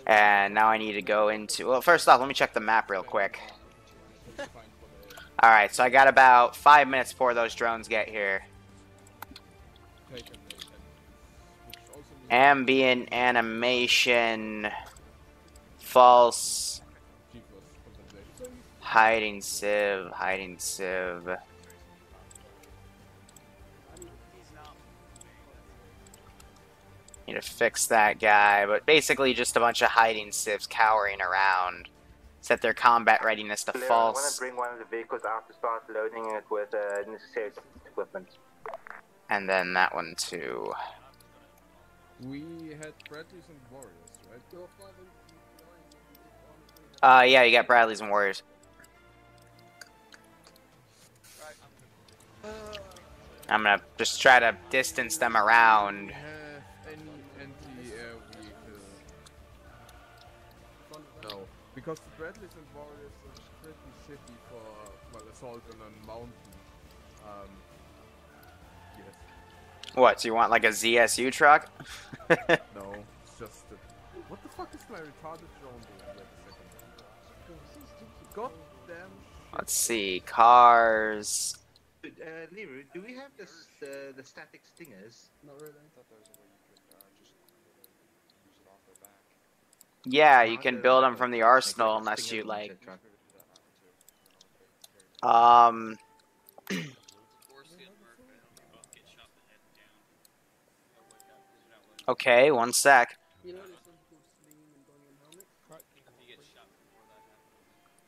And now I need to go into... Well, first off, let me check the map real quick. Alright, so I got about 5 minutes before those drones get here. Ambient animation. False. Hiding sieve. Hiding sieve. Need to fix that guy, but basically just a bunch of hiding sieves cowering around. Set their combat readiness to false. I want to bring one of the vehicles out to start loading it with necessary equipment. And then that one too. We had Bradleys and Warriors, right? Yeah, you got Bradleys and Warriors. I'm gonna just try to distance them around. No, because the Bradleys and Warriors are pretty shitty for, well, assault on a mountain. Yes. What, so you want like a ZSU truck? No, it's just a... What the fuck is my retarded drone doing? Wait a second. God damn shit. Let's see, cars. Liru, do we have this, the static stingers? Not really. I thought those were where you could just use it off their back. Yeah, you can build them from the arsenal unless you like. Okay, one sec.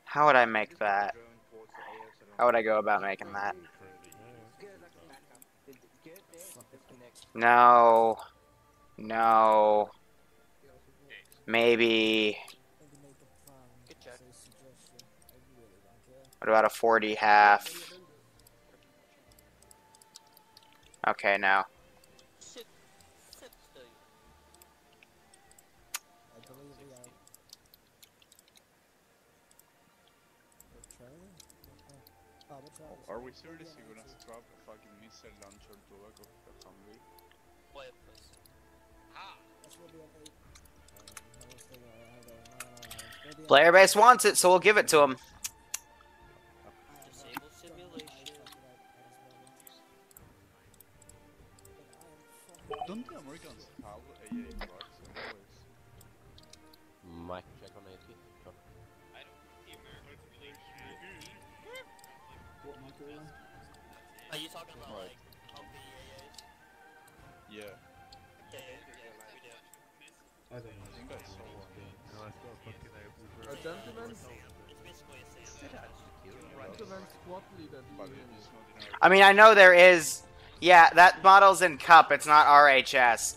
How would I make that? How would I go about making that? No. No. Maybe. What about a 40 half? Okay, no. Are we seriously gonna strap a fucking missile launcher to back of the Humvee? Player base wants it, so we'll give it to him. Disable simulation. Don't the Americans have AA trucks anyways? Mic check on AP. I don't think the Americans really What mic are we on? Are you talking about like Humvee AAs? Yeah. Yeah, we do. I don't know. I think I saw one. Gentlemen, It's basically a sandwich. gentlemen, squad leader, But do you it's not in our... I mean, I know there is. Yeah, that model's in Cup. It's not RHS.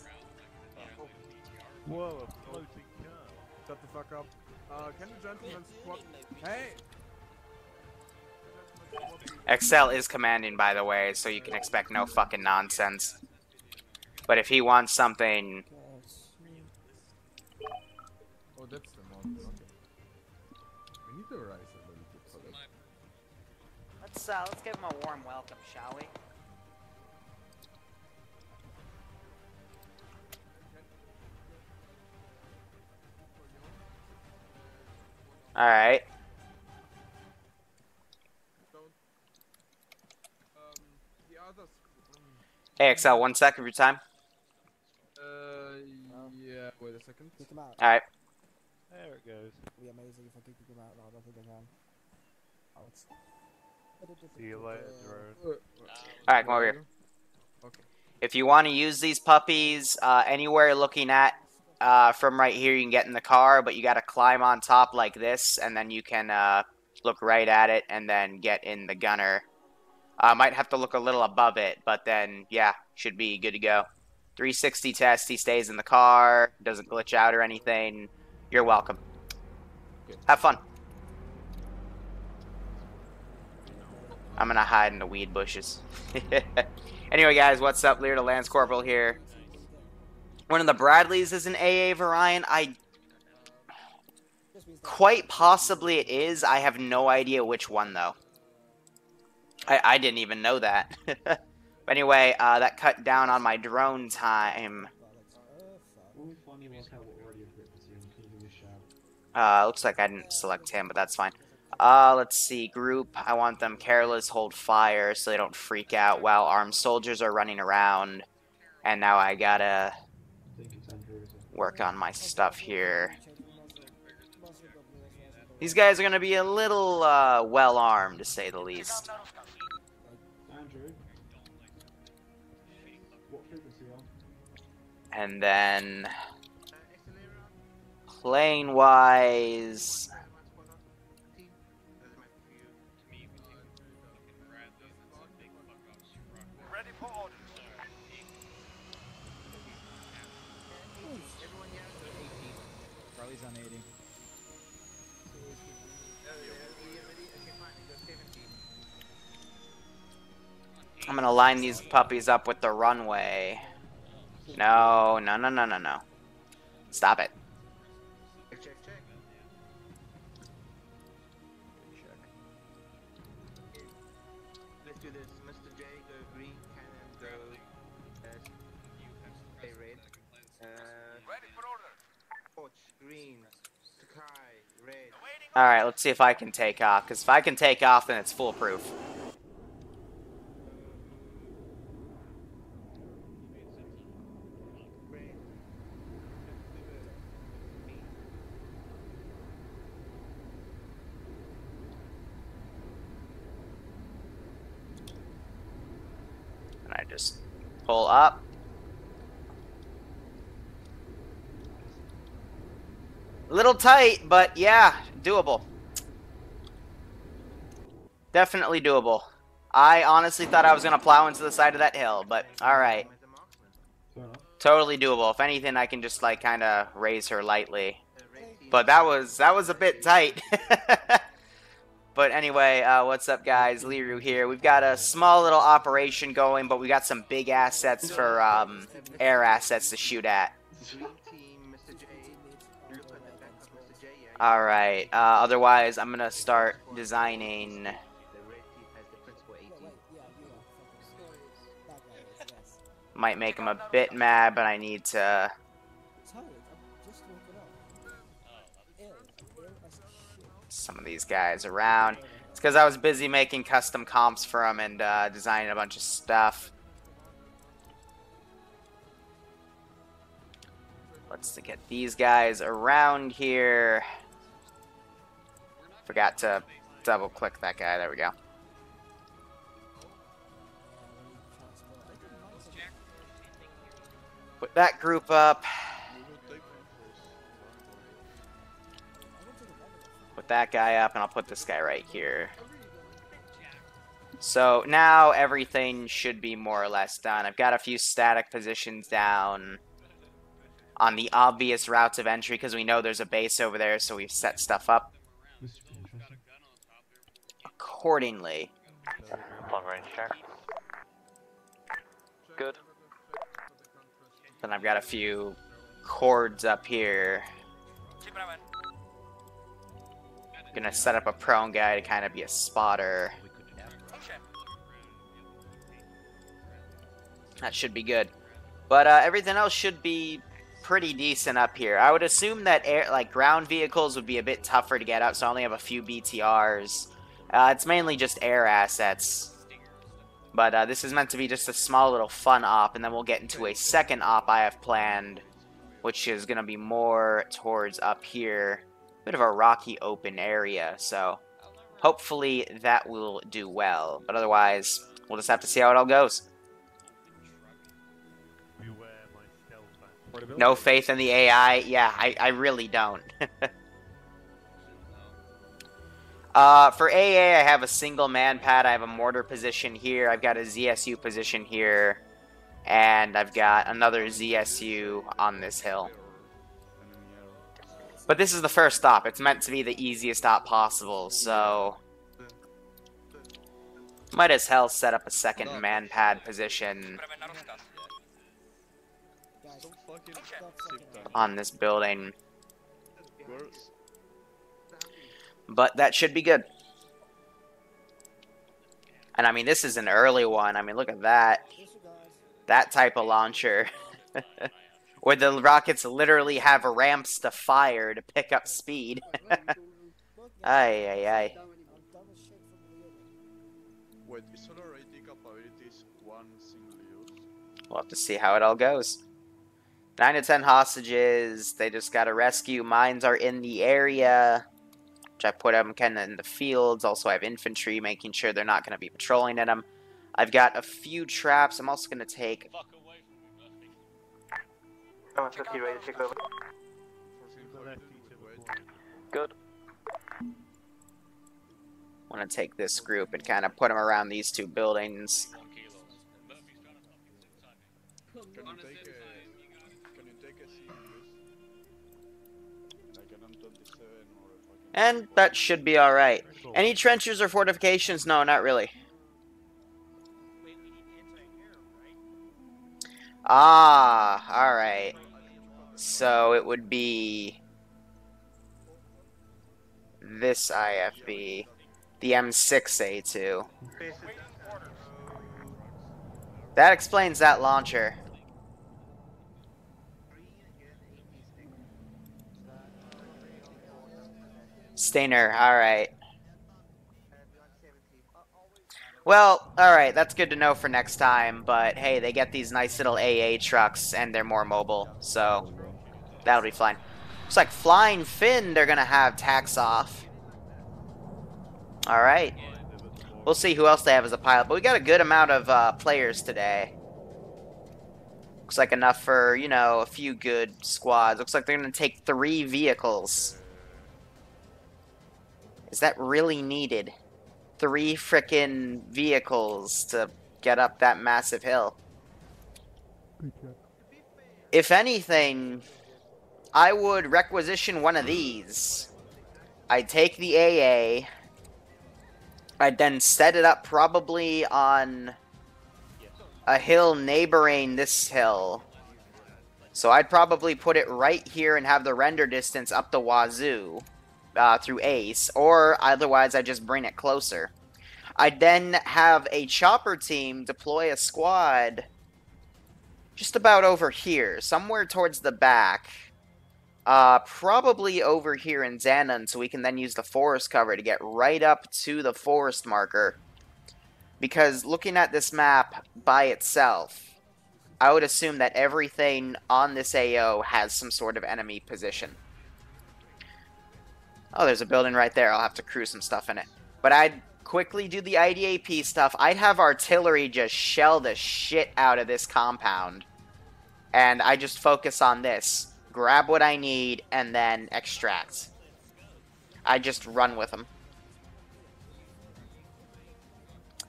Whoa, a floating car. Shut the fuck up. Can the gentleman squad... Hey! Excel is commanding, by the way, so you can expect no fucking nonsense. But if he wants something... Oh, that's the mod. Okay. We need to rise a little bit for that. Let's give him a warm welcome, shall we? Alright. The others... Hey, Excel, 1 second of your time. Yeah, wait a second. Kick him out. Alright. There it goes. It'd be amazing if I could kick him out. No, I don't think I can. Oh, it's... See you later, drone. Alright, come over here. Okay. If you want to use these puppies anywhere looking at from right here, you can get in the car, but you got to climb on top like this, and then you can look right at it and then get in the gunner. Might have to look a little above it, but then, yeah, should be good to go. 360 test, he stays in the car, doesn't glitch out or anything. You're welcome. Have fun. I'm gonna hide in the weed bushes. Anyway, guys, what's up? Liru, the Lance Corporal here. One of the Bradleys is an AA variant. Quite possibly it is. I have no idea which one, though. I didn't even know that. But anyway, that cut down on my drone time. What we finally work out what radio frequency and can you Looks like I didn't select him, but that's fine. Let's see. Group. I want them careless, hold fire, so they don't freak out while armed soldiers are running around. And now I gotta work on my stuff here. These guys are gonna be a little, well armed, to say the least. Andrew, what frequency are? And then, plane-wise, Charlie's on 80. I'm gonna line these puppies up with the runway. No, no, no, no, no, no. Stop it. Check, check. Let's do this. Mr. J, go green. Cannon, go. Stay red. Ready for order. Torch, green. Sakai, red. Alright, let's see if I can take off. Because if I can take off, then it's foolproof. And I just pull up. A little tight, but yeah, doable. Definitely doable. I honestly thought I was going to plow into the side of that hill, but alright. Totally doable. If anything, I can just, like, kind of raise her lightly. But that was a bit tight. But anyway, what's up, guys? Liru here. We've got a small little operation going, but we got some big assets for air assets to shoot at. Alright, otherwise I'm gonna start designing. Might make him a bit mad, but I need to. Some of these guys around. It's because I was busy making custom comps for them and designing a bunch of stuff. Let's get these guys around here. Forgot to double click that guy. There we go. Put that group up. Put that guy up, and I'll put this guy right here. So now everything should be more or less done. I've got a few static positions down on the obvious routes of entry because we know there's a base over there, so we've set stuff up accordingly. Long range check. Good. Then I've got a few cords up here. Gonna set up a prone guy to kind of be a spotter. That should be good. But everything else should be pretty decent up here. I would assume that ground vehicles would be a bit tougher to get up, so I only have a few BTRs. It's mainly just air assets. But this is meant to be just a small little fun op, and then we'll get into a second op I have planned, which is going to be more towards up here. Bit of a rocky open area, so hopefully that will do well. But otherwise, we'll just have to see how it all goes. No faith in the AI? Yeah, I really don't. For AA, I have a single man pad. I have a mortar position here. I've got a ZSU position here. And I've got another ZSU on this hill. But this is the first stop. It's meant to be the easiest stop possible, so might as hell set up a second man pad position on this building. But that should be good. And I mean, this is an early one. I mean, look at that. That type of launcher. Where the rockets literally have ramps to fire to pick up speed. Ay, ay, ay. Wait, is solar AD capabilities one single use? We'll have to see how it all goes. 9 to 10 hostages. They just gotta rescue. Mines are in the area. Which I put them kind of in the fields. Also, I have infantry, making sure they're not going to be patrolling in them. I've got a few traps. I'm also going to take... Fuck away from me, Murphy. I'm 50 ready to take over. Good. I'm going to take this group and kind of put them around these two buildings. Can you take a C like an M27 or a fucking... And that should be alright. Any trenches or fortifications? No, not really. Ah, alright. So it would be this IFB, the M6A2. That explains that launcher. Stainer, alright. Well, alright, that's good to know for next time, but hey, they get these nice little AA trucks and they're more mobile, so that'll be fine. Looks like Flying Finn they're gonna have tax off. Alright. We'll see who else they have as a pilot, but we got a good amount of players today. Looks like enough for, you know, a few good squads. Looks like they're gonna take 3 vehicles. Is that really needed? 3 frickin' vehicles to get up that massive hill. If anything, I would requisition one of these. I'd take the AA. I'd then set it up probably on a hill neighboring this hill. So I'd probably put it right here and have the render distance up the wazoo. Through ACE, or otherwise I just bring it closer. I'd then have a chopper team deploy a squad just about over here, somewhere towards the back. Probably over here in Xanon, so we can then use the forest cover to get right up to the forest marker. Because looking at this map by itself, I would assume that everything on this AO has some sort of enemy position. Oh, there's a building right there. I'll have to crew some stuff in it. But I'd quickly do the IDAP stuff. I'd have artillery just shell the shit out of this compound. And I just focus on this. Grab what I need, and then extract. I just run with them.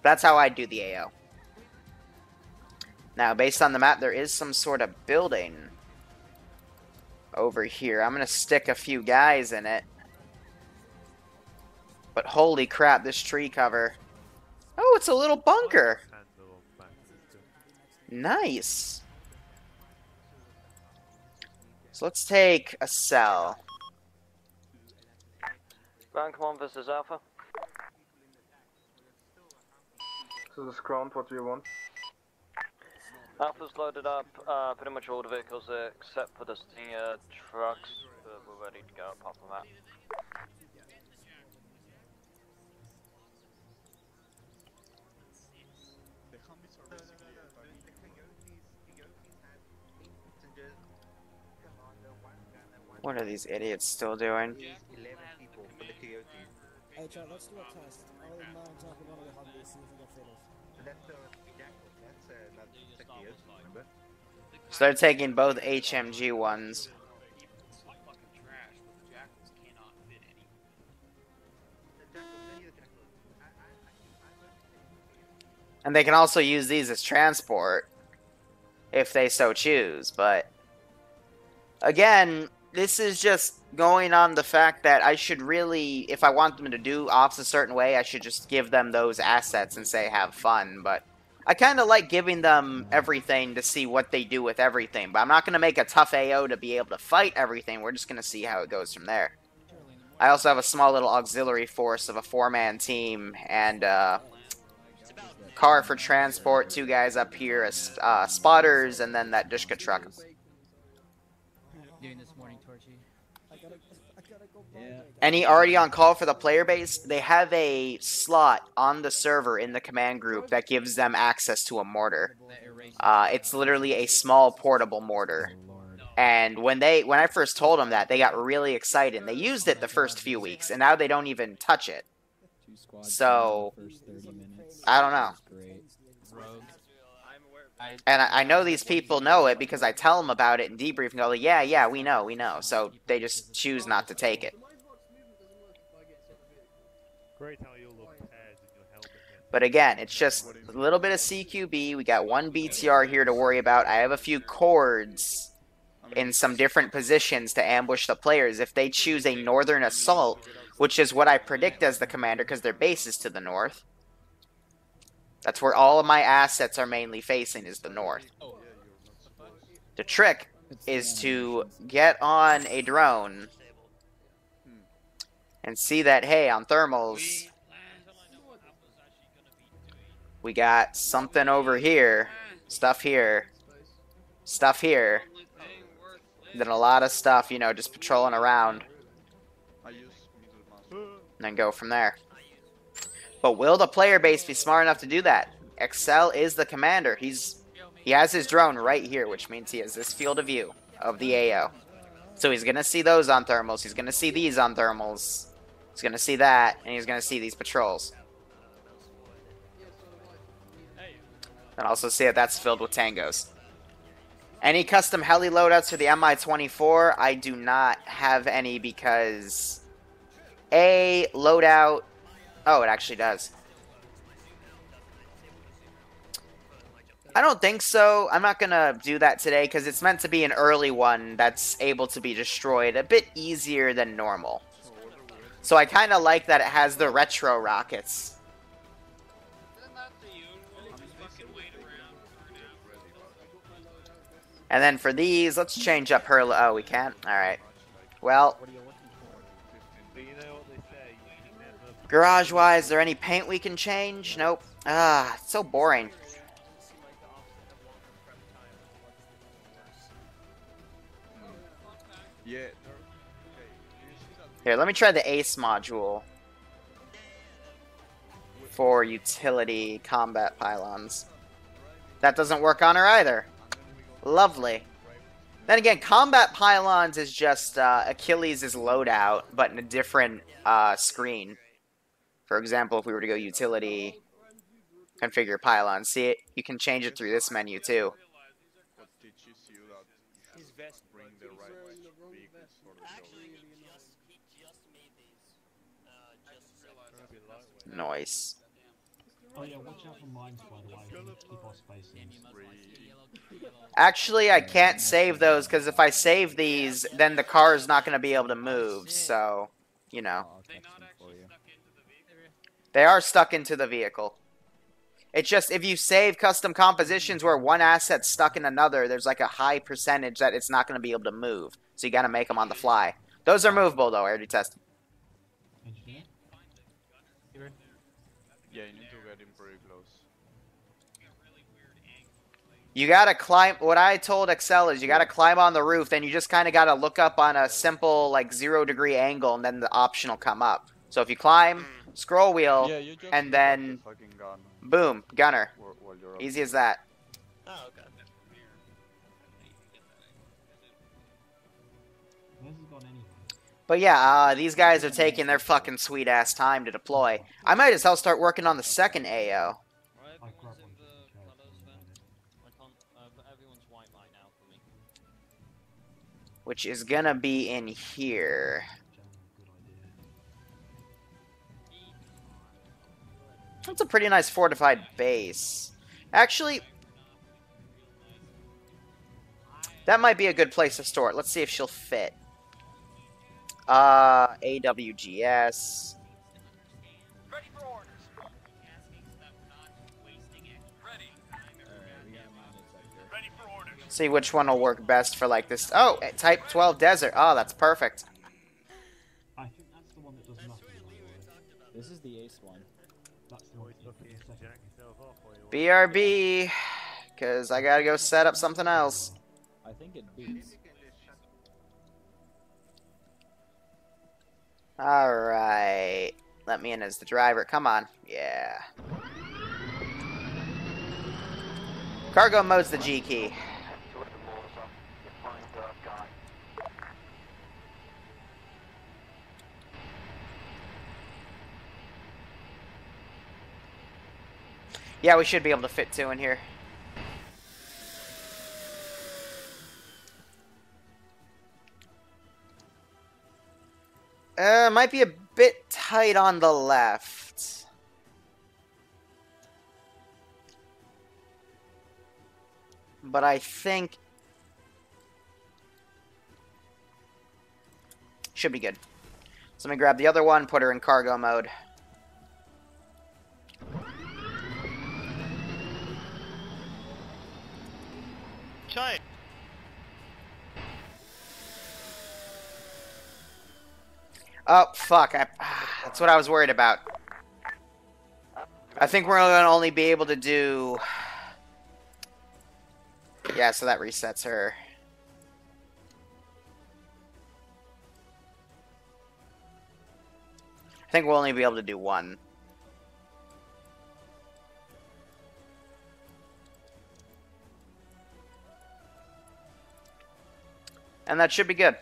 That's how I do the AO. Now, based on the map, there is some sort of building over here. I'm going to stick a few guys in it. But holy crap, this tree cover. Oh, it's a little bunker. Nice. So let's take a cell. Ground command, this is Alpha. So this ground, what do you want? Alpha's loaded up pretty much all the vehicles except for the trucks. We're ready to go apart from that. What are these idiots still doing? 11 people for the coyotes. Hey, Chad, let's do a test. I'll mount up in one of the Humvees, see if we get finished. That's Jackal. That's not the coyotes, remember? So they're taking both HMG ones. And they can also use these as transport if they so choose, but again, this is just going on the fact that I should really, if I want them to do ops a certain way, I should just give them those assets and say have fun, but I kind of like giving them everything to see what they do with everything, but I'm not going to make a tough AO to be able to fight everything. We're just going to see how it goes from there. I also have a small little auxiliary force of a 4-man team and car for transport, 2 guys up here as spotters, and then that Dushka truck. Any already on call for the player base, they have a slot on the server in the command group that gives them access to a mortar. It's literally a small portable mortar. And when I first told them that, they got really excited. They used it the first few weeks, and now they don't even touch it. So, I don't know. And I know these people know it because I tell them about it in debrief and go, yeah, we know. So they just choose not to take it. But again, it's just a little bit of CQB. We got one BTR here to worry about. I have a few cords in some different positions to ambush the players. If they choose a northern assault, which is what I predict as the commander because their base is to the north. That's where all of my assets are mainly facing, is the north. The trick is to get on a drone and see that, hey, on thermals, we got something over here, stuff here, then a lot of stuff, you know, just patrolling around, and then go from there. But will the player base be smart enough to do that? Excel is the commander. He has his drone right here, which means he has this field of view of the AO. So he's going to see those on thermals. He's going to see these on thermals. He's going to see that, and he's going to see these patrols. And also see that that's filled with tangos. Any custom heli loadouts for the Mi-24? I do not have any because a loadout... Oh, it actually does. I don't think so. I'm not going to do that today because it's meant to be an early one that's able to be destroyed a bit easier than normal. So I kind of like that it has the retro rockets. And then for these, let's change up her... Oh, we can't? Alright. Well... Garage-wise, is there any paint we can change? Nope. Ah, it's so boring. Here, let me try the ACE module for utility combat pylons. That doesn't work on her either. Lovely. Then again, combat pylons is just Achilles' loadout, but in a different screen. For example, if we were to go utility, configure pylon, see it? You can change it through this menu too. Nice. Oh yeah, watch out for mines, by the way. We need to keep our spacings. Actually, I can't save those because if I save these, then the car is not going to be able to move. So, you know. They are stuck into the vehicle. It's just, if you save custom compositions where one asset's stuck in another, there's like a high percentage that it's not going to be able to move. So you got to make them on the fly. Those are movable, though. I already tested. Engineer? Yeah, you need to get him pretty close. You got to climb. What I told Excel is you got to climb on the roof. Then you just kind of got to look up on a simple, like, 0-degree angle, and then the option will come up. So if you climb, scroll wheel, and then boom, gunner. Easy as that. Oh, okay. But yeah, these guys are taking their fucking sweet ass time to deploy. I might as well start working on the second AO. Which is gonna be in here. That's a pretty nice fortified base. Actually, that might be a good place to store it. Let's see if she'll fit. AWGS. Ready for orders. Ready for orders. See which one will work best for like this. Oh, Type 12 Desert. Oh, that's perfect. I think that's the one that does nothing. This is the ace one. That's the one. BRB. Because I gotta go set up something else. I think it beats. Alright. Let me in as the driver. Come on. Yeah. Cargo mode's the G key. Yeah, we should be able to fit 2 in here. Might be a bit tight on the left. But I think should be good. So let me grab the other one, put her in cargo mode. Giant. Oh, fuck. That's what I was worried about. I think we're going to only be able to do... Yeah, so that resets her. I think we'll only be able to do 1. And that should be good.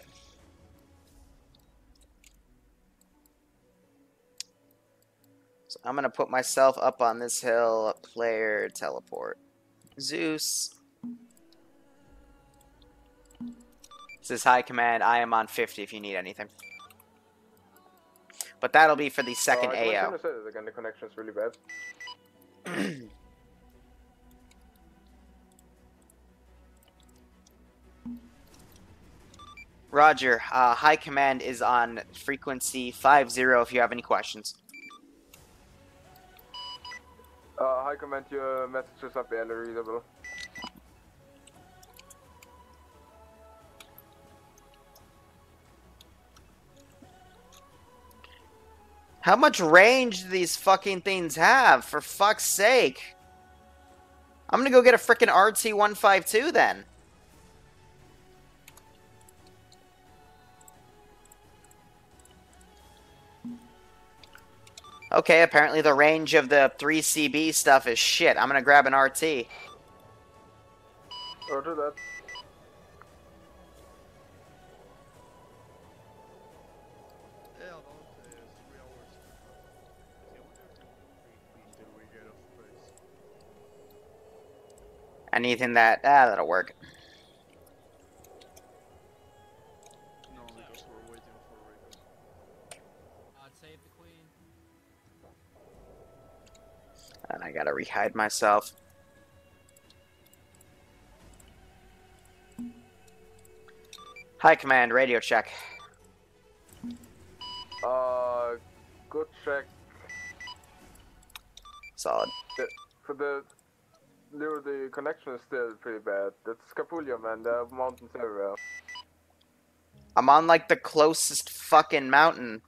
So I'm going to put myself up on this hill, player, teleport. Zeus. This is high command. I am on 50 if you need anything. But that'll be for the second AO. Again, the connection's really bad. Roger. High command is on frequency 50 if you have any questions. High command, your messages are barely readable. How much range do these fucking things have? For fuck's sake. I'm gonna go get a frickin' RT-152 then. Okay, apparently the range of the 3CB stuff is shit. I'm gonna grab an RT. Roger that. Anything that... that'll work. No, because we're waiting for radio. Save the queen. And I gotta re-hide myself. High command, radio check. Good check. Solid. For the Liru, the connection is still pretty bad. That's Capullo, man. There are mountains everywhere. I'm on like the closest fucking mountain.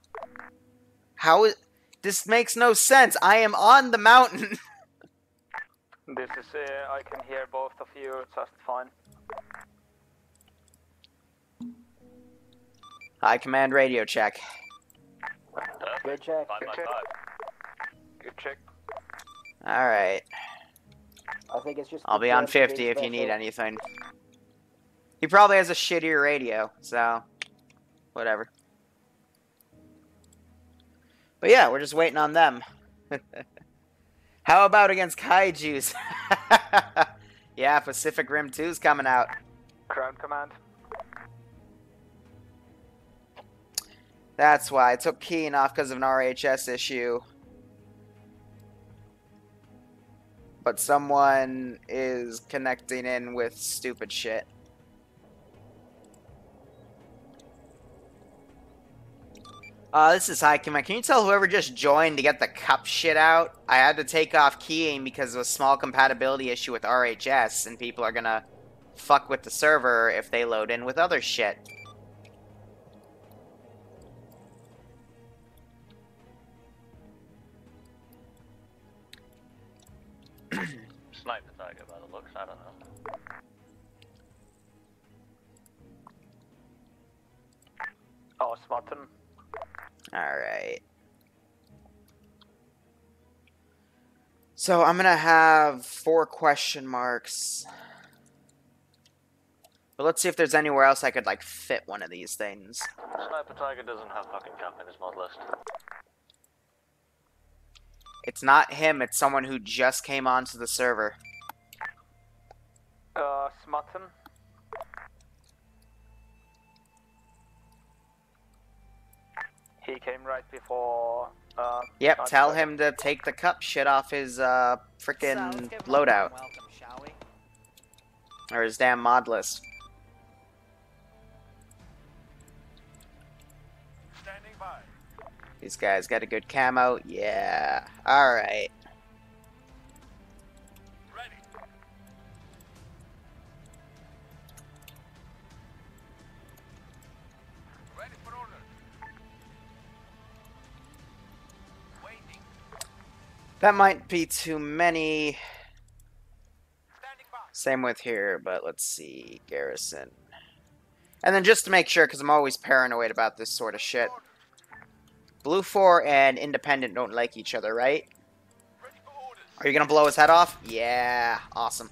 How is... This makes no sense. I am on the mountain. This is, I can hear both of you just fine. High command, radio check. Good check. 5 by 5. Good check. Alright. I think it's just. I'll be on 50 if you need anything. He probably has a shittier radio, so... Whatever. But yeah, we're just waiting on them. How about against Kaijus? Yeah, Pacific Rim 2's coming out. Ground command. That's why I took Keen off because of an RHS issue. But someone is connecting in with stupid shit. This is high command. Can you tell whoever just joined to get the cup shit out? I had to take off keying because of a small compatibility issue with RHS, and people are gonna fuck with the server if they load in with other shit. Snipe the target by the looks, I don't know. Oh, Smartin. Alright. So I'm gonna have 4 question marks. But let's see if there's anywhere else I could, like, fit one of these things. Sniper Tiger doesn't have fucking cap in his mod list. It's not him, it's someone who just came onto the server. Smutton? He came right before, Yep, tell him to take the cup shit off his, frickin' loadout. Welcome, shall we? Or his damn mod list. Standing by. These guys got a good camo? Yeah. Alright. Ready. Ready for order. Waiting. That might be too many. Standing by. Same with here, but let's see. Garrison. And then just to make sure, because I'm always paranoid about this sort of shit. Blue 4 and Independent don't like each other, right? Ready for orders. Are you going to blow his head off? Yeah. Awesome.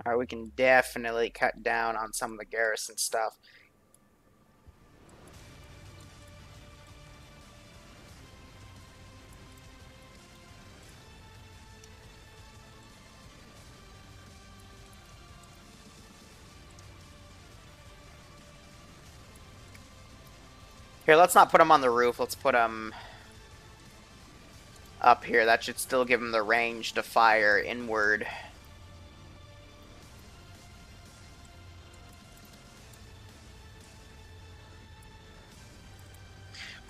Alright, we can definitely cut down on some of the garrison stuff. Here, let's not put them on the roof. Let's put them up here. That should still give them the range to fire inward.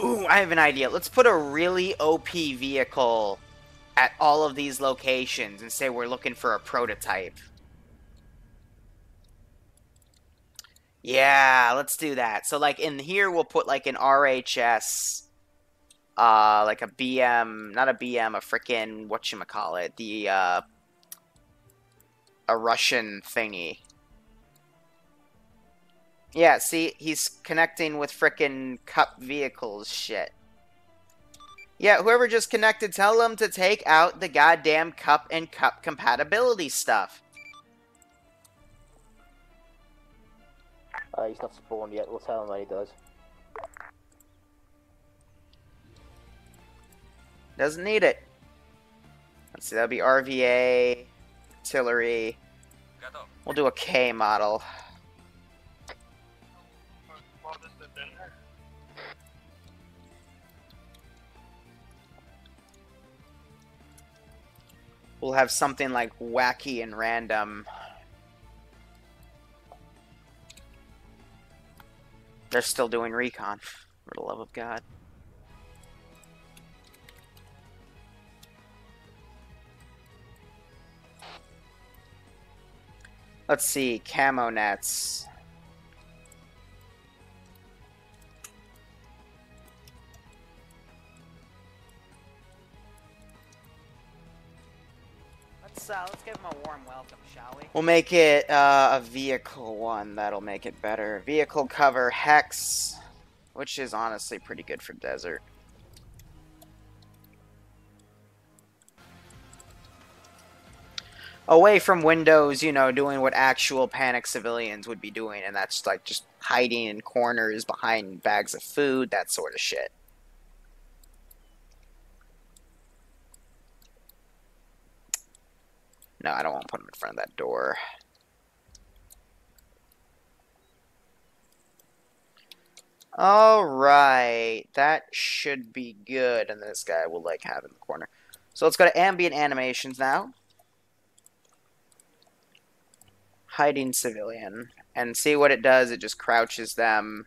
Ooh, I have an idea. Let's put a really OP vehicle at all of these locations and say we're looking for a prototype. Yeah, let's do that. So, like, in here, we'll put, like, an RHS, like a BM, not a BM, a frickin', whatchamacallit, a Russian thingy. Yeah, see, he's connecting with frickin' cup vehicles shit. Yeah, whoever just connected, tell them to take out the goddamn cup and cup compatibility stuff. He's not spawned yet, we'll tell him when he does. Doesn't need it. Let's see, that'll be RVA, artillery. We'll do a K model. We'll have something like wacky and random. They're still doing recon, for the love of God. Let's see, camo nets. Let's give him a warm welcome, shall we? We'll make it a vehicle one. That'll make it better. Vehicle cover hex, which is honestly pretty good for desert. Away from windows, you know, doing what actual panic civilians would be doing, and that's like just hiding in corners behind bags of food, that sort of shit. No, I don't want to put them in front of that door. Alright, that should be good, and this guy will like have in the corner. So let's go to ambient animations now. Hiding civilian. And see what it does, it just crouches them,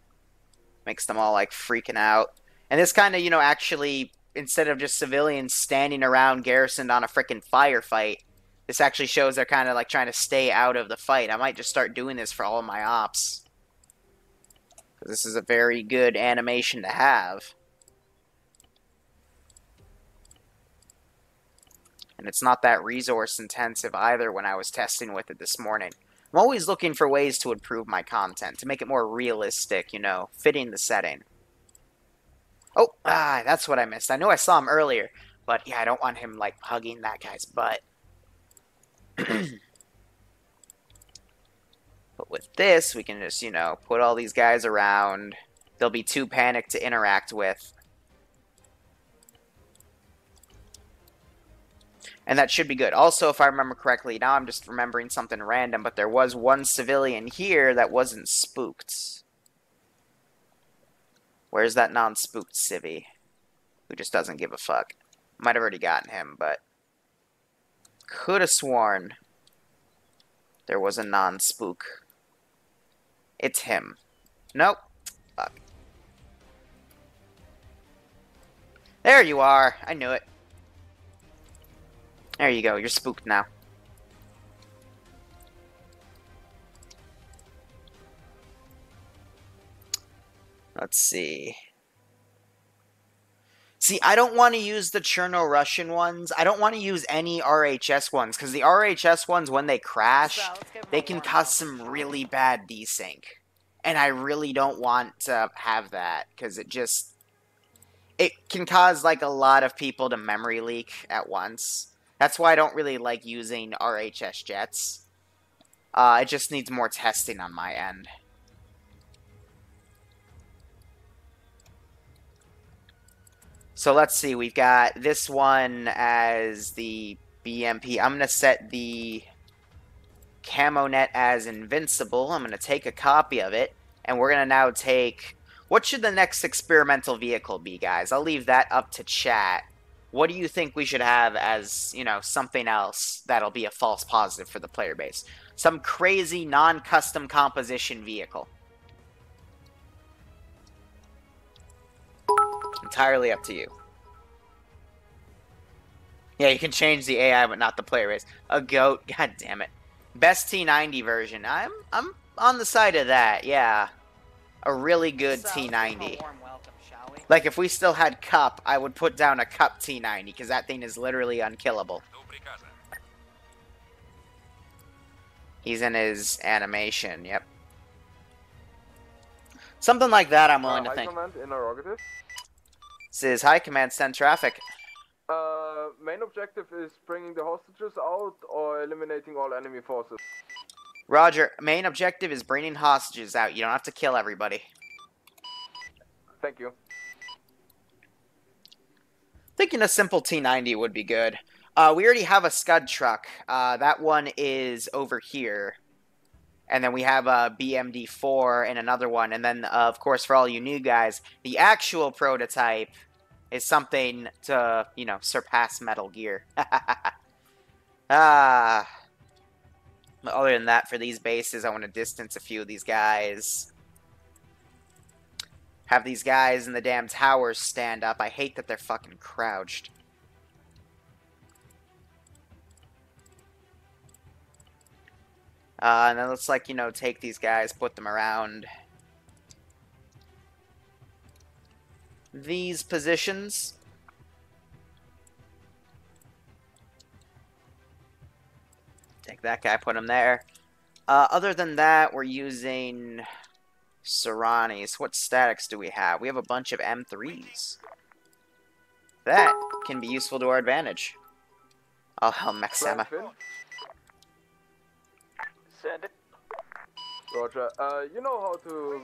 makes them all like freaking out. And this kind of, you know, actually, instead of just civilians standing around garrisoned on a freaking firefight, this actually shows they're kind of like trying to stay out of the fight. I might just start doing this for all of my ops. This is a very good animation to have. And it's not that resource intensive either when I was testing with it this morning. I'm always looking for ways to improve my content, to make it more realistic, you know, fitting the setting. Oh, that's what I missed. I know I saw him earlier, but yeah, I don't want him, like, hugging that guy's butt. But with this, we can just, you know, put all these guys around. They'll be too panicked to interact with. And that should be good. Also, if I remember correctly, now I'm just remembering something random, but there was one civilian here that wasn't spooked. Where's that non-spooked civvy? Who just doesn't give a fuck. Might have already gotten him, but... could have sworn there was a non-spook. It's him. Nope. Fuck. There you are. I knew it. There you go. You're spooked now. Let's see. See, I don't want to use the Cherno-Russian ones. I don't want to use any RHS ones, because the RHS ones, when they crash, they can cause some really bad desync. And I really don't want to have that, because it just... it can cause, like, a lot of people to memory leak at once. That's why I don't really like using RHS jets. It just needs more testing on my end. So let's see, we've got this one as the BMP. I'm going to set the camo net as invincible. I'm going to take a copy of it, and we're going to now take... what should the next experimental vehicle be, guys? I'll leave that up to chat. What do you think we should have as, you know, something else that'll be a false positive for the player base? Some crazy non-custom composition vehicle. Entirely up to you. Yeah, you can change the AI, but not the player base. A goat, god damn it. Best T90 version. I'm on the side of that, yeah. A really good T90. Like, if we still had Cup, I would put down a Cup T90, because that thing is literally unkillable. He's in his animation, yep. Something like that I'm willing to think. High command, interrogative. This is High Command, send traffic. Main objective is bringing the hostages out or eliminating all enemy forces. Roger, main objective is bringing hostages out. You don't have to kill everybody. Thank you. Thinking a simple T90 would be good. We already have a Scud truck. That one is over here. And then we have a BMD4 and another one. And then, of course, for all you new guys, the actual prototype is something to, you know, surpass Metal Gear. Other than that, for these bases, I want to distance a few of these guys. Have these guys in the damn towers stand up. I hate that they're fucking crouched. And then let's, like, you know, take these guys, put them around these positions. Take that guy, put him there. Other than that, we're using Seranis. What statics do we have? We have a bunch of M3s. That can be useful to our advantage. Oh, hell, Mexema. Send it. Roger. You know how to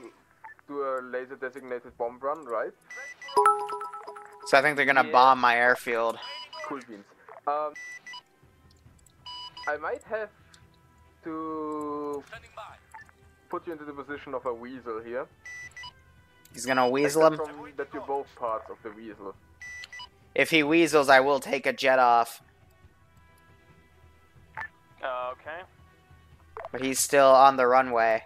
do a laser-designated bomb run, right? So I think they're gonna bomb my airfield. Cool beans. I might have to put you into the position of a weasel here. He's gonna weasel him? That you're both parts of the weasel. If he weasels, I will take a jet off. Okay. But he's still on the runway.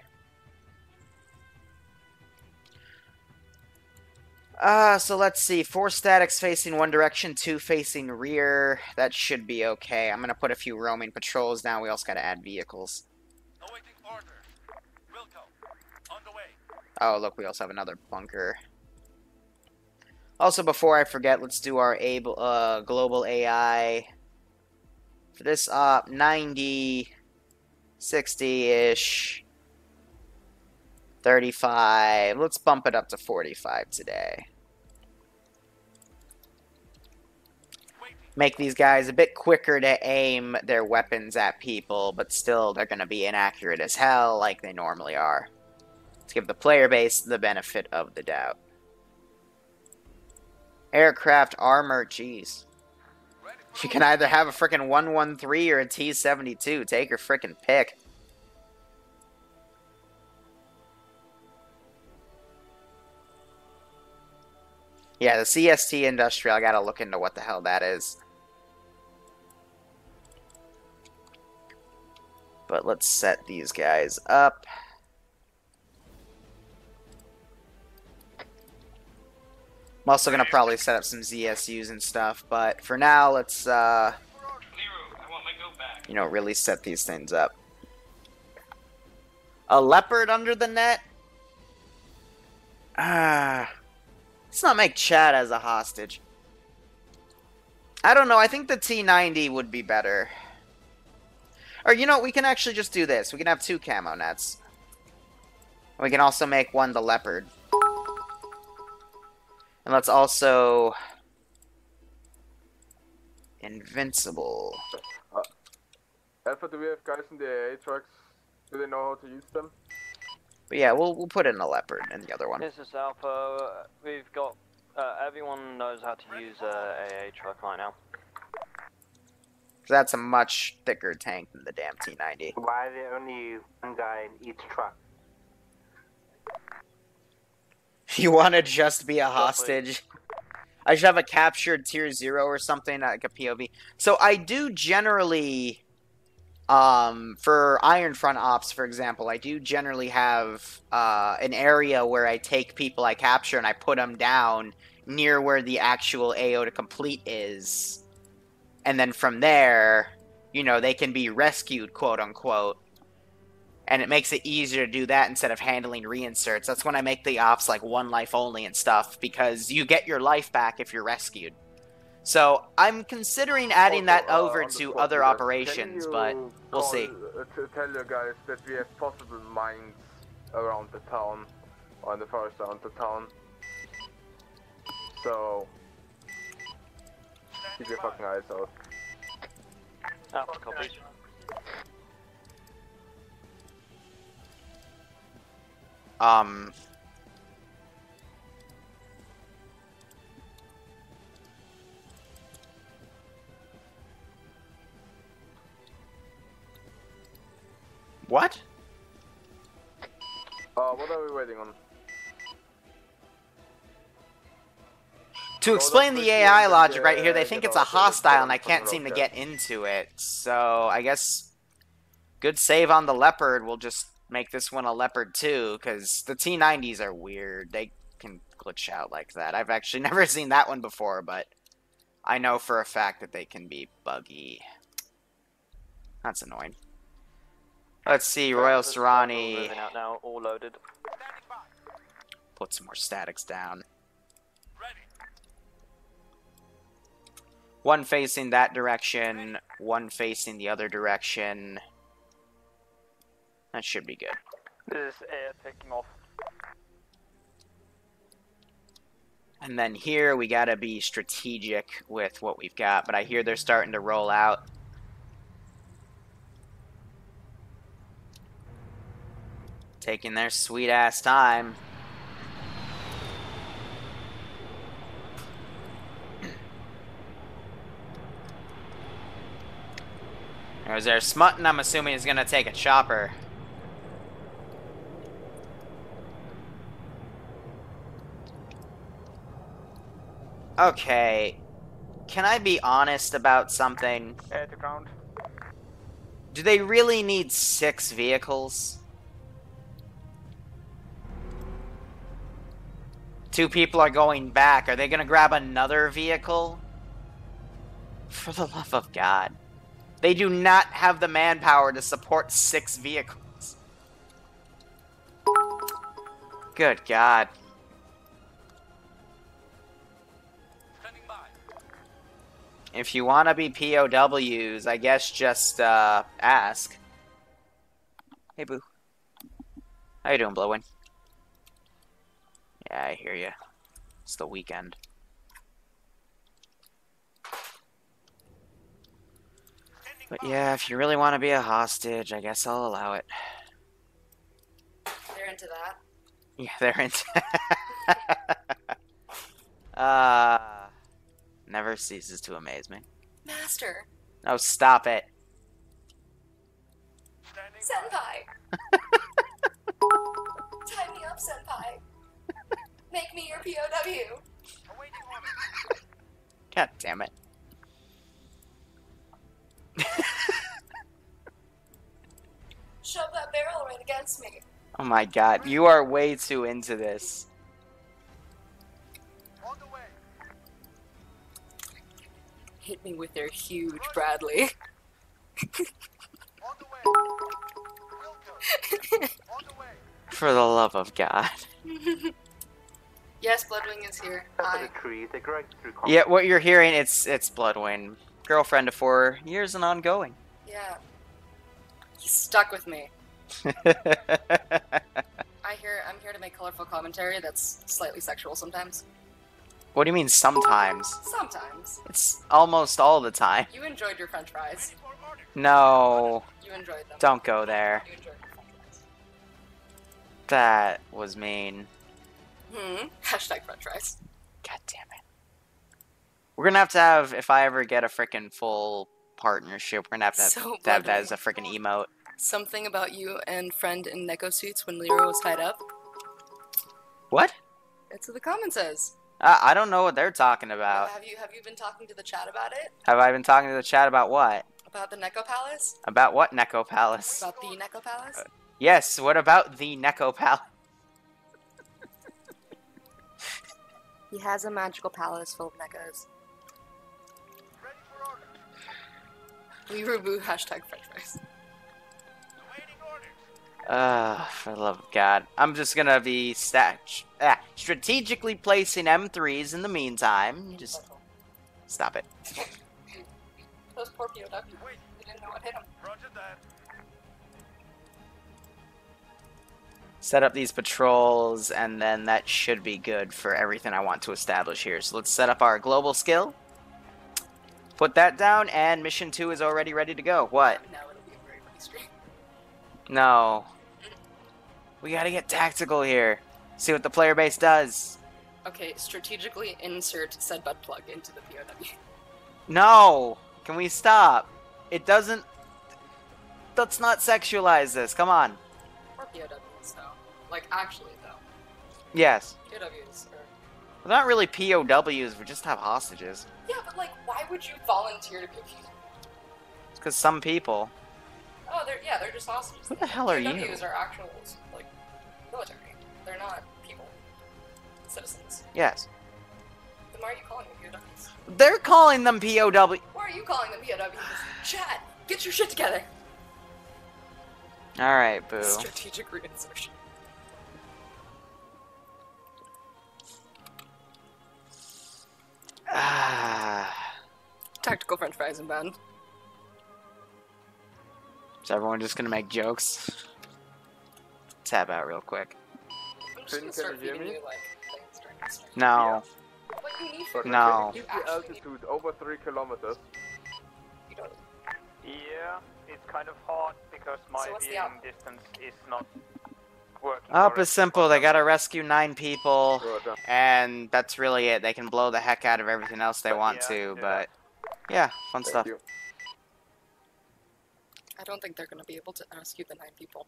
So let's see. 4 statics facing one direction, 2 facing rear. That should be okay. I'm gonna put a few roaming patrols down. We also gotta add vehicles. Oh, look, we also have another bunker. Also, before I forget, let's do our global AI. For this op, 90, 60-ish, 35. Let's bump it up to 45 today. Make these guys a bit quicker to aim their weapons at people, but still they're going to be inaccurate as hell like they normally are. Let's give the player base the benefit of the doubt. Aircraft armor, jeez. You can either have a frickin' 113 or a T-72. Take your frickin' pick. Yeah, the CST Industrial, I gotta look into what the hell that is. But let's set these guys up. I'm also going to probably set up some ZSUs and stuff, but for now, let's, you know, really set these things up. A leopard under the net? Let's not make Chad as a hostage. I don't know, I think the T-90 would be better. Or, you know, we can actually just do this. We can have 2 camo nets. We can also make one the leopard. And let's also... Invincible. Alpha, do we have guys in the AA trucks? Do they know how to use them? But yeah, we'll put in a leopard in the other one. This is Alpha. We've got... everyone knows how to use AA truck right now. That's a much thicker tank than the damn T-90. Why are there only one guy in each truck? You want to just be a hostage? I should have a captured tier 0 or something, like a POV. So I do generally, for Iron Front Ops, for example, I do generally have an area where I take people I capture and I put them down near where the actual AO to complete is. And then from there, you know, they can be rescued, quote-unquote. And it makes it easier to do that instead of handling reinserts. That's when I make the ops, like, 1 life only and stuff, because you get your life back if you're rescued. So, I'm considering adding that over to other operations, but we'll see. Tell your guys that we have possible mines around the town, or in the forest around the town. So... keep your fucking eyes out. Alpha, copies. What? What are we waiting on? To explain the AI logic right here, they think it's a hostile and I can't seem to get into it. So, I guess good save on the leopard. We'll just make this one a leopard too, because the T-90s are weird. They can glitch out like that. I've actually never seen that one before, but I know for a fact that they can be buggy. That's annoying. Let's see, Royal Serrani. Moving out now, all loaded. Put some more statics down. One facing that direction, one facing the other direction. That should be good. This is air taking off. And then here we gotta be strategic with what we've got, but I hear they're starting to roll out. Taking their sweet ass time. There's their smutting, I'm assuming is gonna take a chopper. Okay, can I be honest about something? Air to ground. Do they really need 6 vehicles? 2 people are going back. Are they gonna grab another vehicle? For the love of God. They do not have the manpower to support 6 vehicles. Good God. Standing by. If you want to be POWs, I guess just ask. Hey, boo. How you doing, Bloodwing? Yeah, I hear you. It's the weekend. But yeah, if you really want to be a hostage, I guess I'll allow it. They're into that. Yeah, they're into. Never ceases to amaze me. Master. Oh, stop it. Senpai. Tie me up, Senpai. Make me your POW. Awaiting orders. God damn it. Shove that barrel right against me. Oh my God, you are way too into this. On the way. Hit me with their huge Bradley. On the way. Will do. On the way. For the love of God. Yes, Bloodwing is here. Over Hi. the tree, they go right through Yeah, what you're hearing, it's Bloodwing. Girlfriend of 4 years and ongoing. Yeah. He's stuck with me. I'm here to make colorful commentary that's slightly sexual sometimes. What do you mean sometimes? Sometimes. It's almost all the time. You enjoyed your french fries. No. You enjoyed them. Don't go there. You enjoyed your french fries. That was mean. Hashtag french fries. God damn it. We're gonna have to have, if I ever get a frickin' full partnership, we're gonna have to have, So to have that as a frickin' emote. Something about you and friend in Neko suits when Liru was tied up. What? That's what the comment says. I don't know what they're talking about. Have you been talking to the chat about it? Have I been talking to the chat about what? About the Neko Palace? About what Neko Palace? About the Neko Palace? Yes, what about the Neko Palace? He has a magical palace full of Nekos. Ready for orders. Liru boo hashtag french fries. Awaiting orders. For the love of God. I'm just gonna be strategically placing M3s in the meantime. Just stop it. Those poor POWs. They didn't know what hit them. Roger that. Set up these patrols, and then that should be good for everything I want to establish here. So let's set up our global skill. Put that down, and mission 2 is already ready to go. What? No, it'll be a very funny stream. No. We gotta get tactical here. See what the player base does. Okay, strategically insert said butt plug into the POW. No! Can we stop? It doesn't... Let's not sexualize this. Come on. Or POWs, though. Like, actually, though. Yes. POWs are... We're not really POWs. We just have hostages. Yeah, but, like, why would you volunteer to be a POW? It's because some people... Oh, they're just hostages. Who the hell are you? POWs are actual, like, military. They're not people. Citizens. Yes. Then why are you calling them POWs? They're calling them POW. Why are you calling them POWs? Chat, get your shit together. Alright, boo. Strategic reinsertion. Tactical french fries inbound. Is everyone just gonna make jokes? Tab out real quick. I'm just gonna start feeding you, like, things during this stream. No. What you need But for No. Keep the altitude over 3 kilometers. You don't. Yeah, it's kind of hard because my So what's the viewing out? distance is not working. Up correctly. is simple. They gotta rescue 9 people, Roger. and that's really it. They can blow the heck out of everything else they want Yeah, to, do but yeah, fun Thank stuff. you. I don't think they're gonna be able to rescue the 9 people.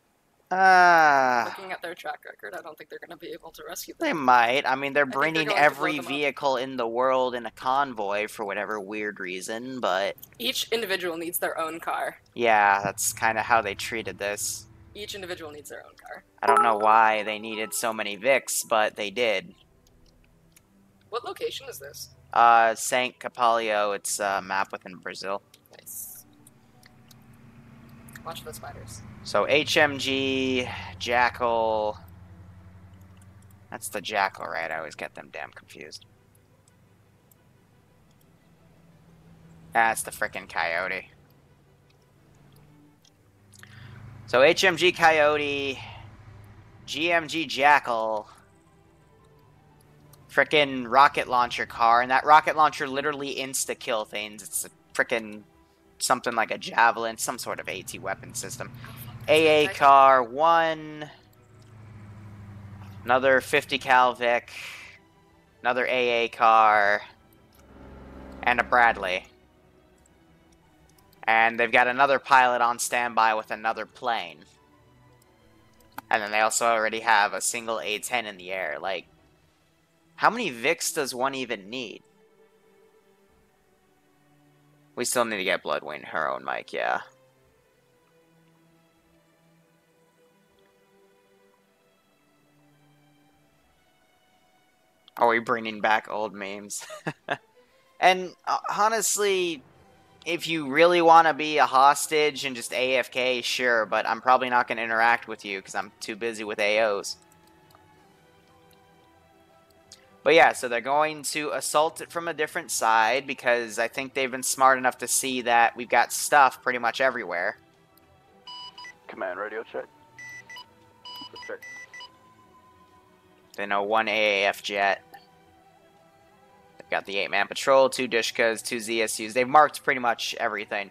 Looking at their track record, I don't think they're gonna be able to rescue they them. might. I mean, they're think they're bringing going to blow every them up. vehicle in the world in a convoy for whatever weird reason, but Each individual needs their own car. yeah, that's kind of how they treated this. Each individual needs their own car. I don't know why they needed so many Vics, but they did. What location is this? St. Capalio, it's a map within Brazil. Nice. Watch the spiders. So HMG, Jackal, That's the Jackal, right? I always get them damn confused. That's the frickin' Coyote. So HMG Coyote, GMG Jackal, frickin' rocket launcher car, and that rocket launcher literally insta-kill things. It's a frickin' something like a javelin, some sort of AT weapon system. AA car, 1. Another 50 cal Vic. Another AA car. And a Bradley. And they've got another pilot on standby with another plane. And then they also already have a single A-10 in the air. Like, how many Vics does one even need? We still need to get Bloodwing her own mic, yeah. Are we bringing back old memes? And honestly, if you really want to be a hostage and just AFK, sure, but I'm probably not going to interact with you because I'm too busy with AOs. But yeah, so they're going to assault it from a different side because I think they've been smart enough to see that we've got stuff pretty much everywhere. Command radio check. Check. They know 1 AAF jet. They've got the 8-man patrol, 2 Dishkas, 2 ZSUs. They've marked pretty much everything.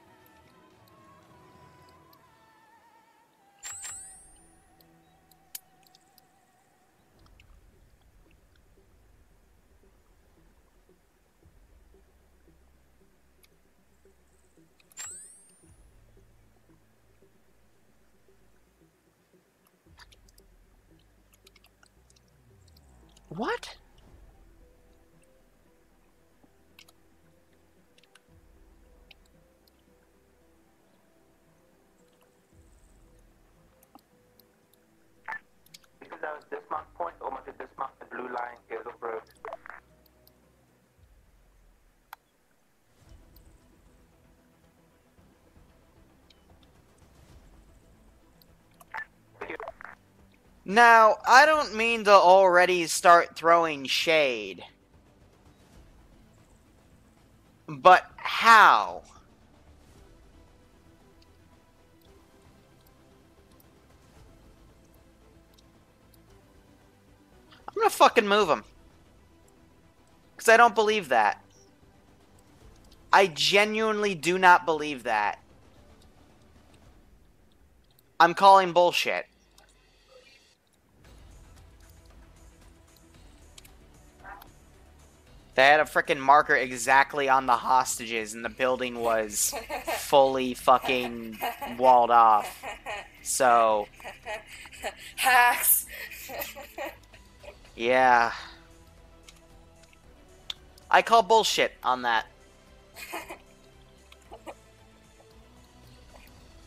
What? This is a dismount point, almost a dismount the blue line, Hillside Road. Now, I don't mean to already start throwing shade. But how? I'm gonna fucking move him. Because I don't believe that. I genuinely do not believe that. I'm calling bullshit. They had a frickin' marker exactly on the hostages, and the building was fully fucking walled off. So... Hacks! yeah. I call bullshit on that.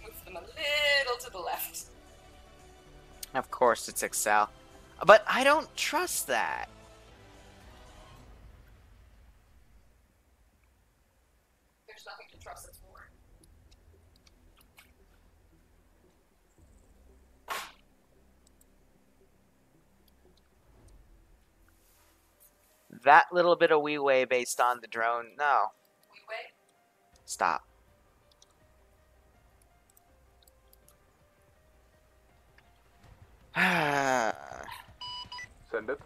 Move them a little to the left. Of course it's Excel. But I don't trust that. There's nothing to trust it for. That little bit of leeway based on the drone, no. Leeway? Stop. Send it.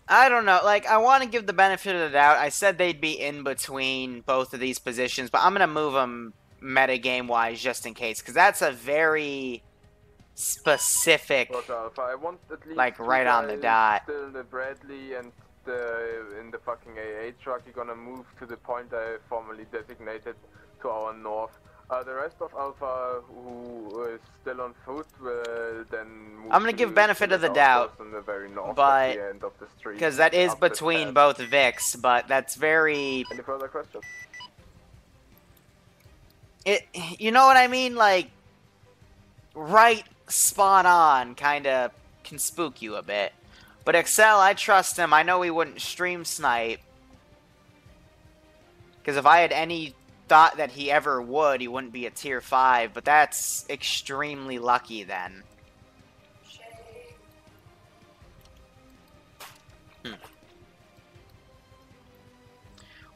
I don't know. Like, I want to give the benefit of the doubt. I said they'd be in between both of these positions, but I'm going to move them metagame-wise just in case, because that's a very specific, I want at least like, 2 right on the guys dot. Still the Bradley and in the fucking AA truck. You're gonna move to the point I formally designated to our north. The rest of Alpha, who is still on foot, will then move. I'm gonna give benefit of the doubt, in the very north but at the end of the street, because that is up the between path. both Vics, but that's very. Any further questions? You know what I mean? Like, right, spot on, kind of can spook you a bit. But Excel, I trust him. I know he wouldn't stream snipe. Because if I had any thought that he ever would, he wouldn't be a tier 5. But that's extremely lucky then.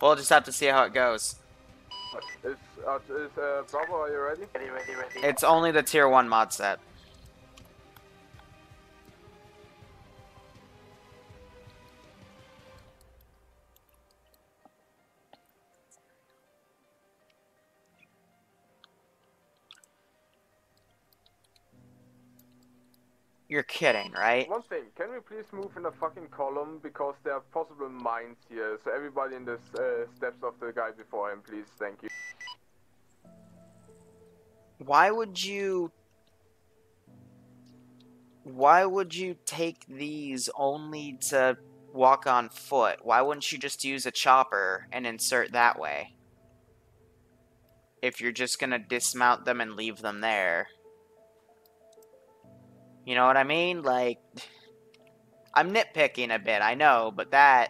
We'll just have to see how it goes. Is Bravo, are you ready? Ready. It's only the tier 1 mod set. You're kidding, right? One thing, can we please move in a fucking column because there are possible mines here. So everybody in the steps of the guy before him, please. Thank you. Why would you take these only to walk on foot? Why wouldn't you just use a chopper and insert that way? If you're just gonna dismount them and leave them there. You know what I mean? Like, I'm nitpicking a bit, I know, but that...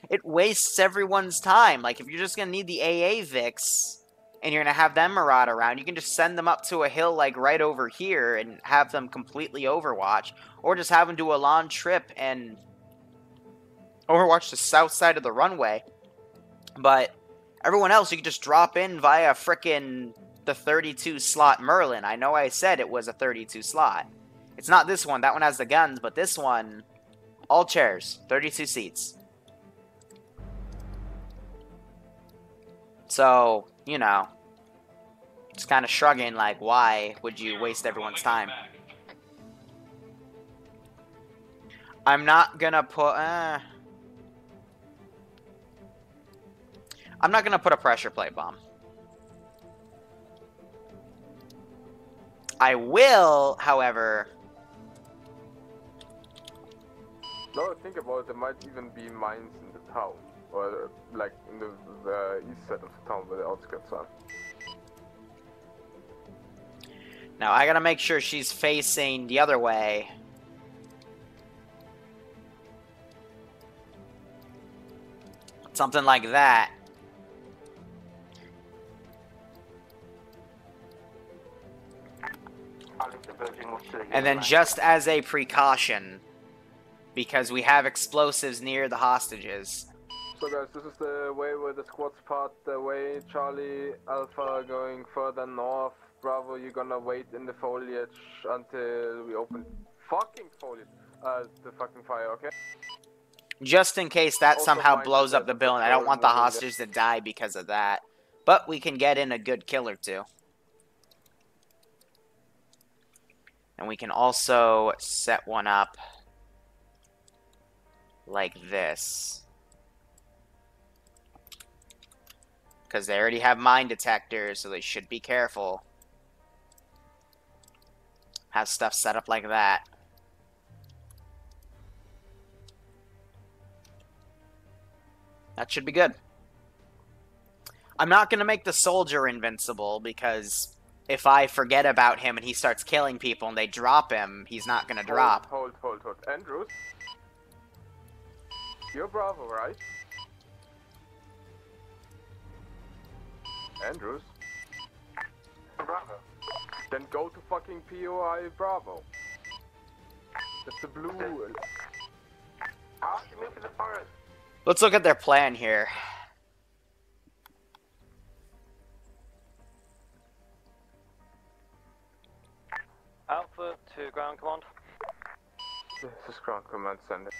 it wastes everyone's time. Like, if you're just gonna need the AA Vics, and you're gonna have them maraud around, you can just send them up to a hill, like, right over here, and have them completely overwatch. Or just have them do a long trip and overwatch the south side of the runway. But... everyone else, you can just drop in via frickin' the 32 slot Merlin. I know I said it was a 32 slot. It's not this one. That one has the guns, but this one, all chairs, 32 seats. So, you know, just kind of shrugging like, why would you waste everyone's time? I'm not gonna put... I'm not going to put a pressure plate bomb. I will, however... No, think about it, there might even be mines in the town. Or, like, in the east side of the town where the outskirts are. Now, I gotta make sure she's facing the other way. Something like that. And then just as a precaution, because we have explosives near the hostages. So guys, this is the way where the squads part the way. Charlie, Alpha going further north. Bravo, you're gonna wait in the foliage until we open fucking foliage. The fucking fire, okay? Just in case that somehow blows up the building. I don't want the hostages to die because of that. But we can get in a good kill or two. And we can also set one up like this. Because they already have mine detectors, so they should be careful. Have stuff set up like that. That should be good. I'm not going to make the soldier invincible, because... if I forget about him and he starts killing people and they drop him, he's not gonna drop. Hold. Andrews? You're Bravo, right? Andrews? Bravo. Then go to fucking POI Bravo. That's the blue. How to move in the forest? Let's look at their plan here. Alpha to ground command. This is ground command, send it.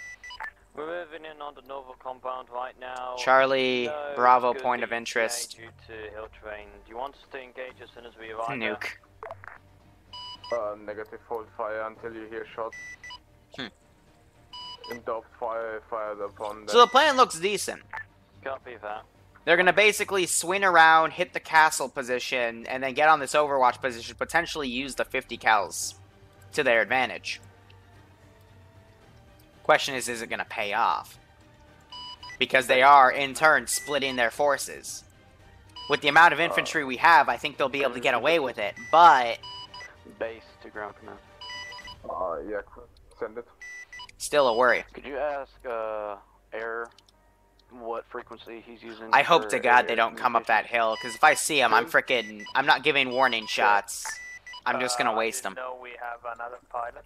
We're moving in on the Nova compound right now. Charlie, Bravo, point of interest. Due to hill terrain. Do you want us to engage as soon as we arrive? Nuke. Negative, hold fire until you hear shots. Induct fire fired upon them. So the plan looks decent. Copy that. They're gonna basically swing around, hit the castle position, and then get on this overwatch position, potentially use the 50 cals to their advantage. Question is it gonna pay off? Because they are, in turn, splitting their forces. With the amount of infantry we have, I think they'll be able to get away with it, but... Base to ground command. Yeah, send it. Still a worry. Could you ask, Air what frequency he's using? I hope to God they don't come up that hill, because if I see him, I'm not giving warning shots. I'm just gonna waste them. No, we have another pilot.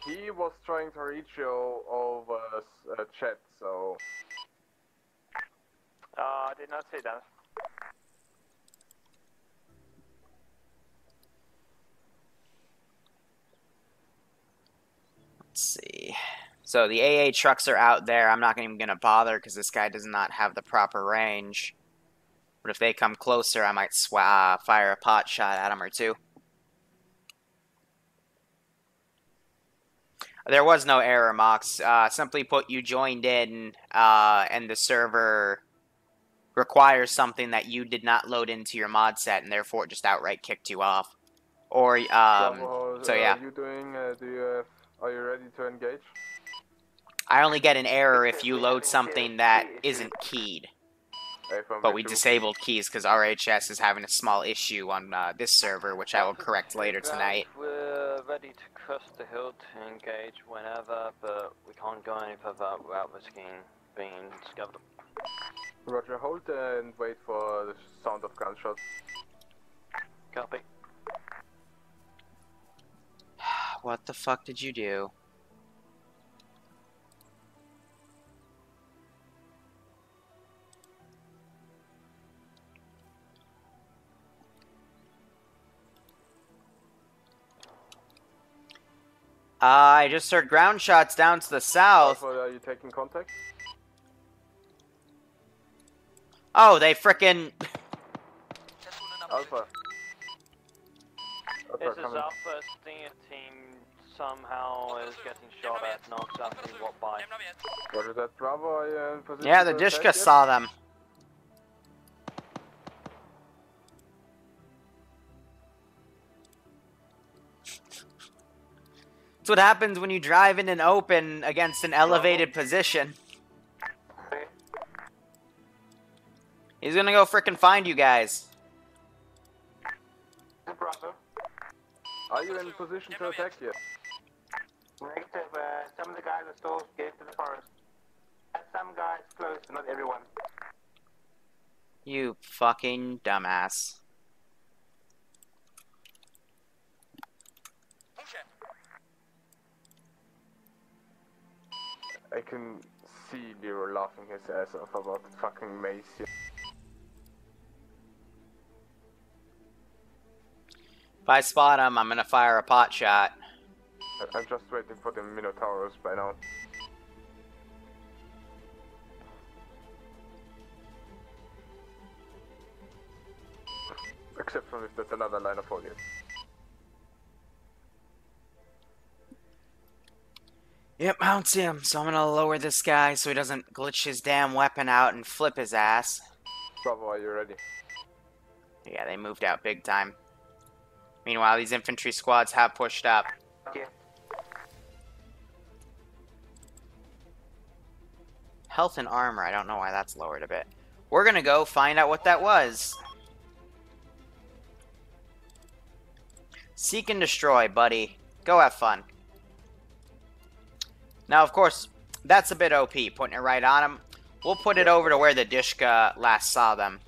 He was trying to reach you over chat, so... I did not see that. Let's see. So the AA trucks are out there. I'm not even gonna bother because this guy does not have the proper range. But if they come closer, I might fire a pot shot at him or two. There was no error, Mox. Simply put, you joined in, and the server requires something that you did not load into your mod set, and therefore it just outright kicked you off. Or, so yeah. Are you doing, are you ready to engage? I only get an error if you load something that isn't keyed. But we disabled keys because RHS is having a small issue on this server, which I will correct later tonight. We're ready to cross the hill to engage whenever, but we can't go any further without risking being discovered. Roger, hold and wait for the sound of gunshots. Copy. What the fuck did you do? I just heard ground shots down to the south. Alpha, are you taking contact? Oh, they frickin'... Alpha. This is Alpha. Stinger team somehow is getting shot at. Not exactly what by. Roger that. Bravo, are you in position? Yeah, the Dishka saw them. That's what happens when you drive in an open against an elevated position. He's gonna go frickin' find you guys. Bravo. Are you in position to attack yet? Negative, some of the guys are still scared to the forest. Some guys close, not everyone. You fucking dumbass. I can see Liru laughing his ass off about the fucking mace here. If I spot him, I'm gonna fire a pot shot. I'm just waiting for the Minotauros by now. Except for if there's another line of foliage. Yep, I don't see him, so I'm gonna lower this guy so he doesn't glitch his damn weapon out and flip his ass. Bravo, are you ready? Yeah, they moved out big time. Meanwhile, these infantry squads have pushed up. Okay. Health and armor, I don't know why that's lowered a bit. We're gonna go find out what that was. Seek and destroy, buddy. Go have fun. Now, of course, that's a bit OP, putting it right on him. We'll put it over to where the Dishka last saw them.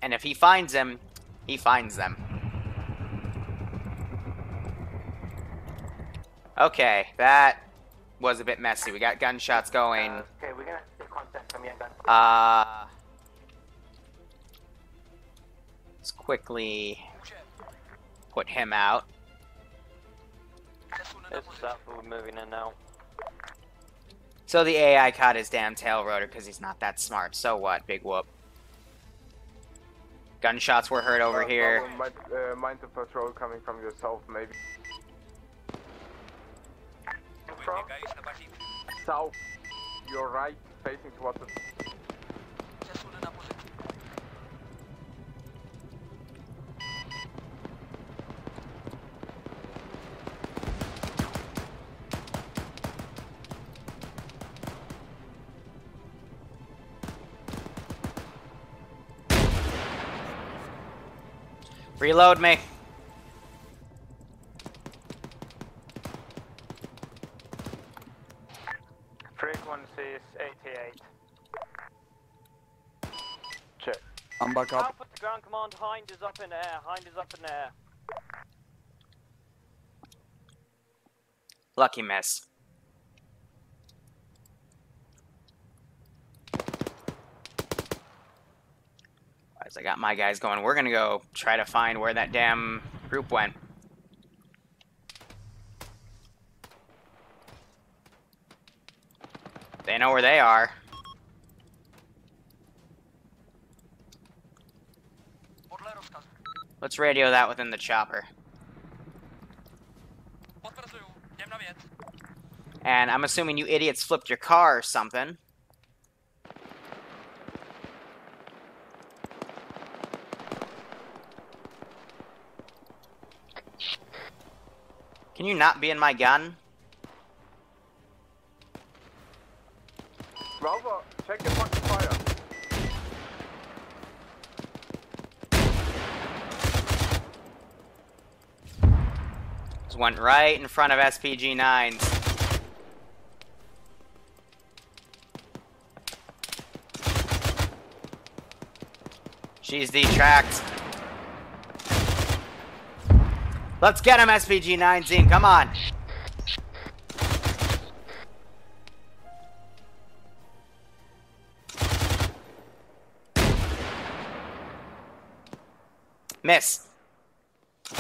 And if he finds them, he finds them. Okay, that was a bit messy. We got gunshots going. Okay, we're gonna take contact from your gun. Let's quickly put him out. It's we're moving in now. So the AI caught his damn tail rotor because he's not that smart. So what? Big whoop. Gunshots were heard over here. Mind the patrol coming from your south, maybe. From? South. You're right, facing towards the... Reload me. Frequency is 88. Check. I'm back up. Alpha to ground command, Hind is up in the air. Hind is up in the air. Lucky miss. As I got my guys going, we're gonna go try to find where that damn group went. They know where they are. Let's radio that within the chopper. And I'm assuming you idiots flipped your car or something. Can you not be in my gun? Rover, check your fucking fire. Just went right in front of SPG-9s. She's detracked. Let's get him, SPG-9 team. Come on. Miss.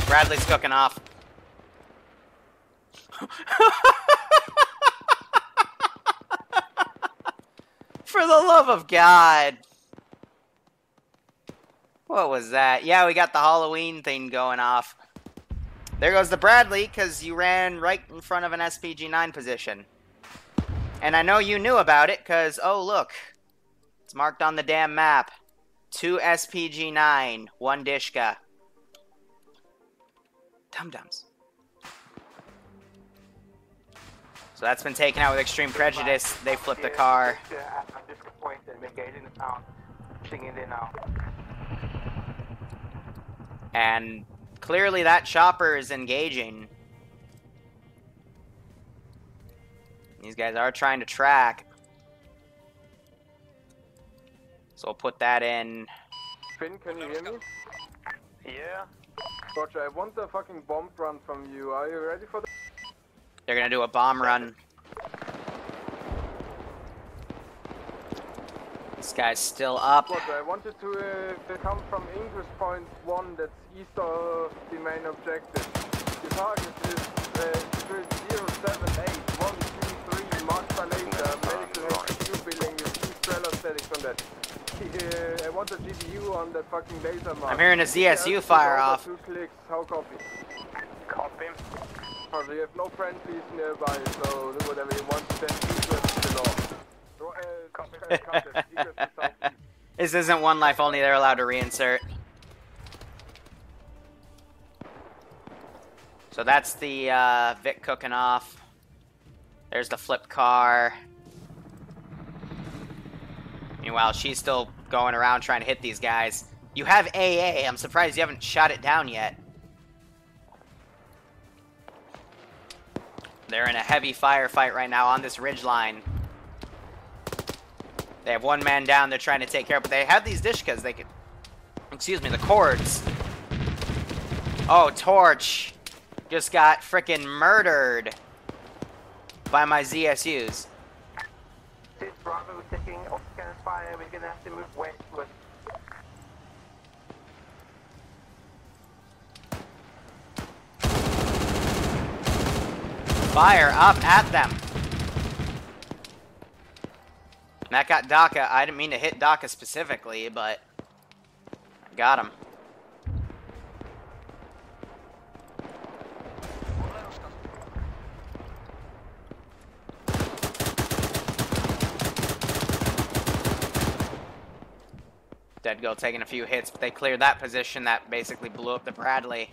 Bradley's cooking off. For the love of God. What was that? Yeah, we got the Halloween thing going off. There goes the Bradley, because you ran right in front of an SPG-9 position. And I know you knew about it, because, oh look. It's marked on the damn map. 2 SPG-9, 1 Dishka. Dum-dums. So that's been taken out with extreme prejudice. They flipped the car. And clearly that chopper is engaging. These guys are trying to track. So we'll put that in. Finn, can you hear me? Yeah. Roger, I want the fucking bomb run from you. Are you ready for that? They're gonna do a bomb run. This guy's still up. Roger, I wanted to come from English Point 1, that's east of the main objective. The target is 078123 marked by laser, medical HQ building with 2 Strela statics on that. I want a GPU on that fucking laser mark. I'm hearing a ZSU fire off. 2 clicks, how copy? Copy. Roger, you have no friendlies nearby, so do whatever you want, then egress below. This isn't one life only, they're allowed to reinsert. So that's the Vic cooking off. There's the flip car. Meanwhile, she's still going around trying to hit these guys. You have AA, I'm surprised you haven't shot it down yet. They're in a heavy firefight right now on this ridge line. They have 1 man down they're trying to take care of, but they have these Dishkas. They could, excuse me, the cords. Oh, Torch just got frickin' murdered by my ZSUs. This Bravo is taking off scan fire. We're gonna have to move westward. Fire up at them. That got Daka. I didn't mean to hit Daka specifically, but I got him. Dead Girl taking a few hits, but they cleared that position. That basically blew up the Bradley.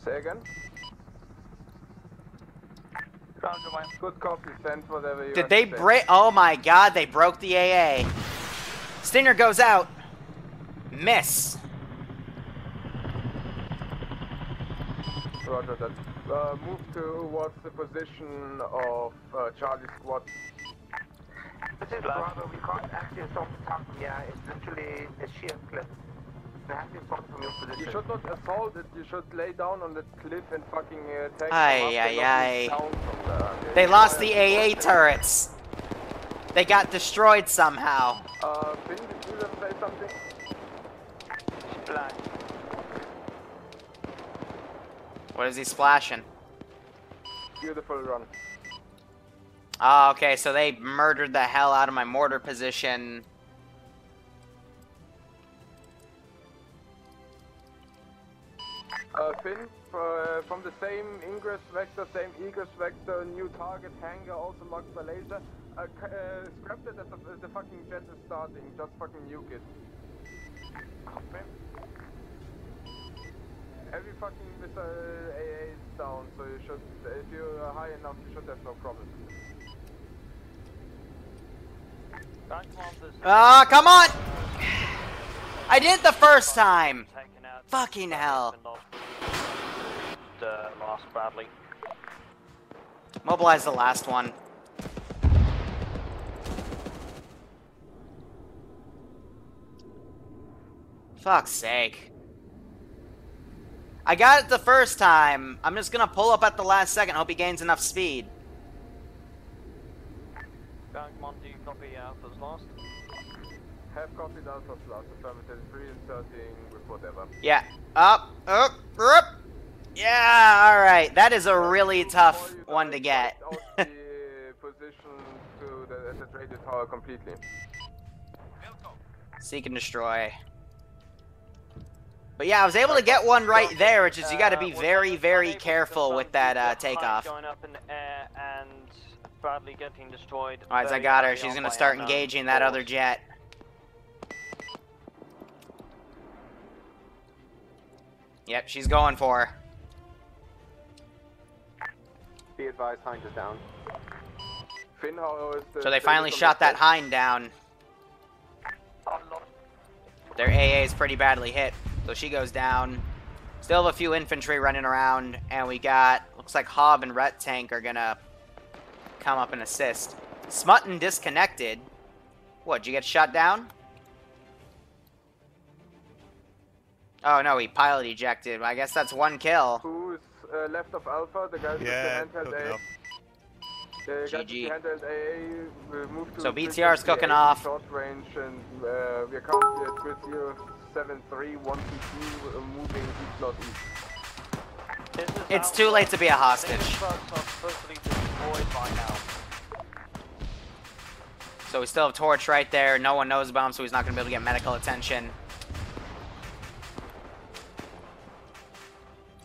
Say again? Good copy, send whatever you Did they break? Oh my god, they broke the AA. Stinger goes out. Miss. Roger that. Move towards the position of Charlie Squad. This is Bravo, we can't access off the top. Yeah, it's literally a sheer cliff. They have been spotted from your position. You should not assault it, you should lay down on the cliff and fucking take Ay. down from there. They lost the AA turrets. They got destroyed somehow. Finn, did you just say something? Splash. What is he splashing? Beautiful run. Oh, okay, so they murdered the hell out of my mortar position. Finn, from the same ingress vector, same egress vector, new target, hangar, also marked by laser. Scrap it as the fucking jet is starting, just fucking nuke it. Every fucking missile AA is down, so you should, if you're high enough, you should have no problem. Ah, come on! I did it the first time! Fucking hell. Lost badly. Mobilize the last one. Fuck's sake. I got it the first time. I'm just gonna pull up at the last second, hope he gains enough speed. Come do you copy Alpha's lost? Have copied Alpha's lost, affirmative, reinserting, report ever. Yeah. Up. Yeah, alright. That is a really tough one to get. the position to the radio tower completely. Seek and destroy. But yeah, I was able to get one right there, which is you gotta be very, very careful with that takeoff. Going up in the air and badly getting destroyed. Alright, I got her. She's gonna start engaging that other jet. Yep, she's going for her. Be advised, Hind is down. Finn, how is the... So they finally shot that Hind down. Their AA is pretty badly hit, so she goes down. Still have a few infantry running around, and we got... Looks like Hob and Ret Tank are gonna come up and assist. Smutton disconnected. What, did you get shot down? Oh no, he pilot ejected. I guess that's one kill. Who's left of Alpha? The guy with the handheld AA. The guy with the handheld AA moved to... So BTR's cooking off. Short range, and we are currently at 3073, 122, moving east northeast. It's too late to be a hostage. So we still have Torch right there. No one knows about him, so he's not going to be able to get medical attention.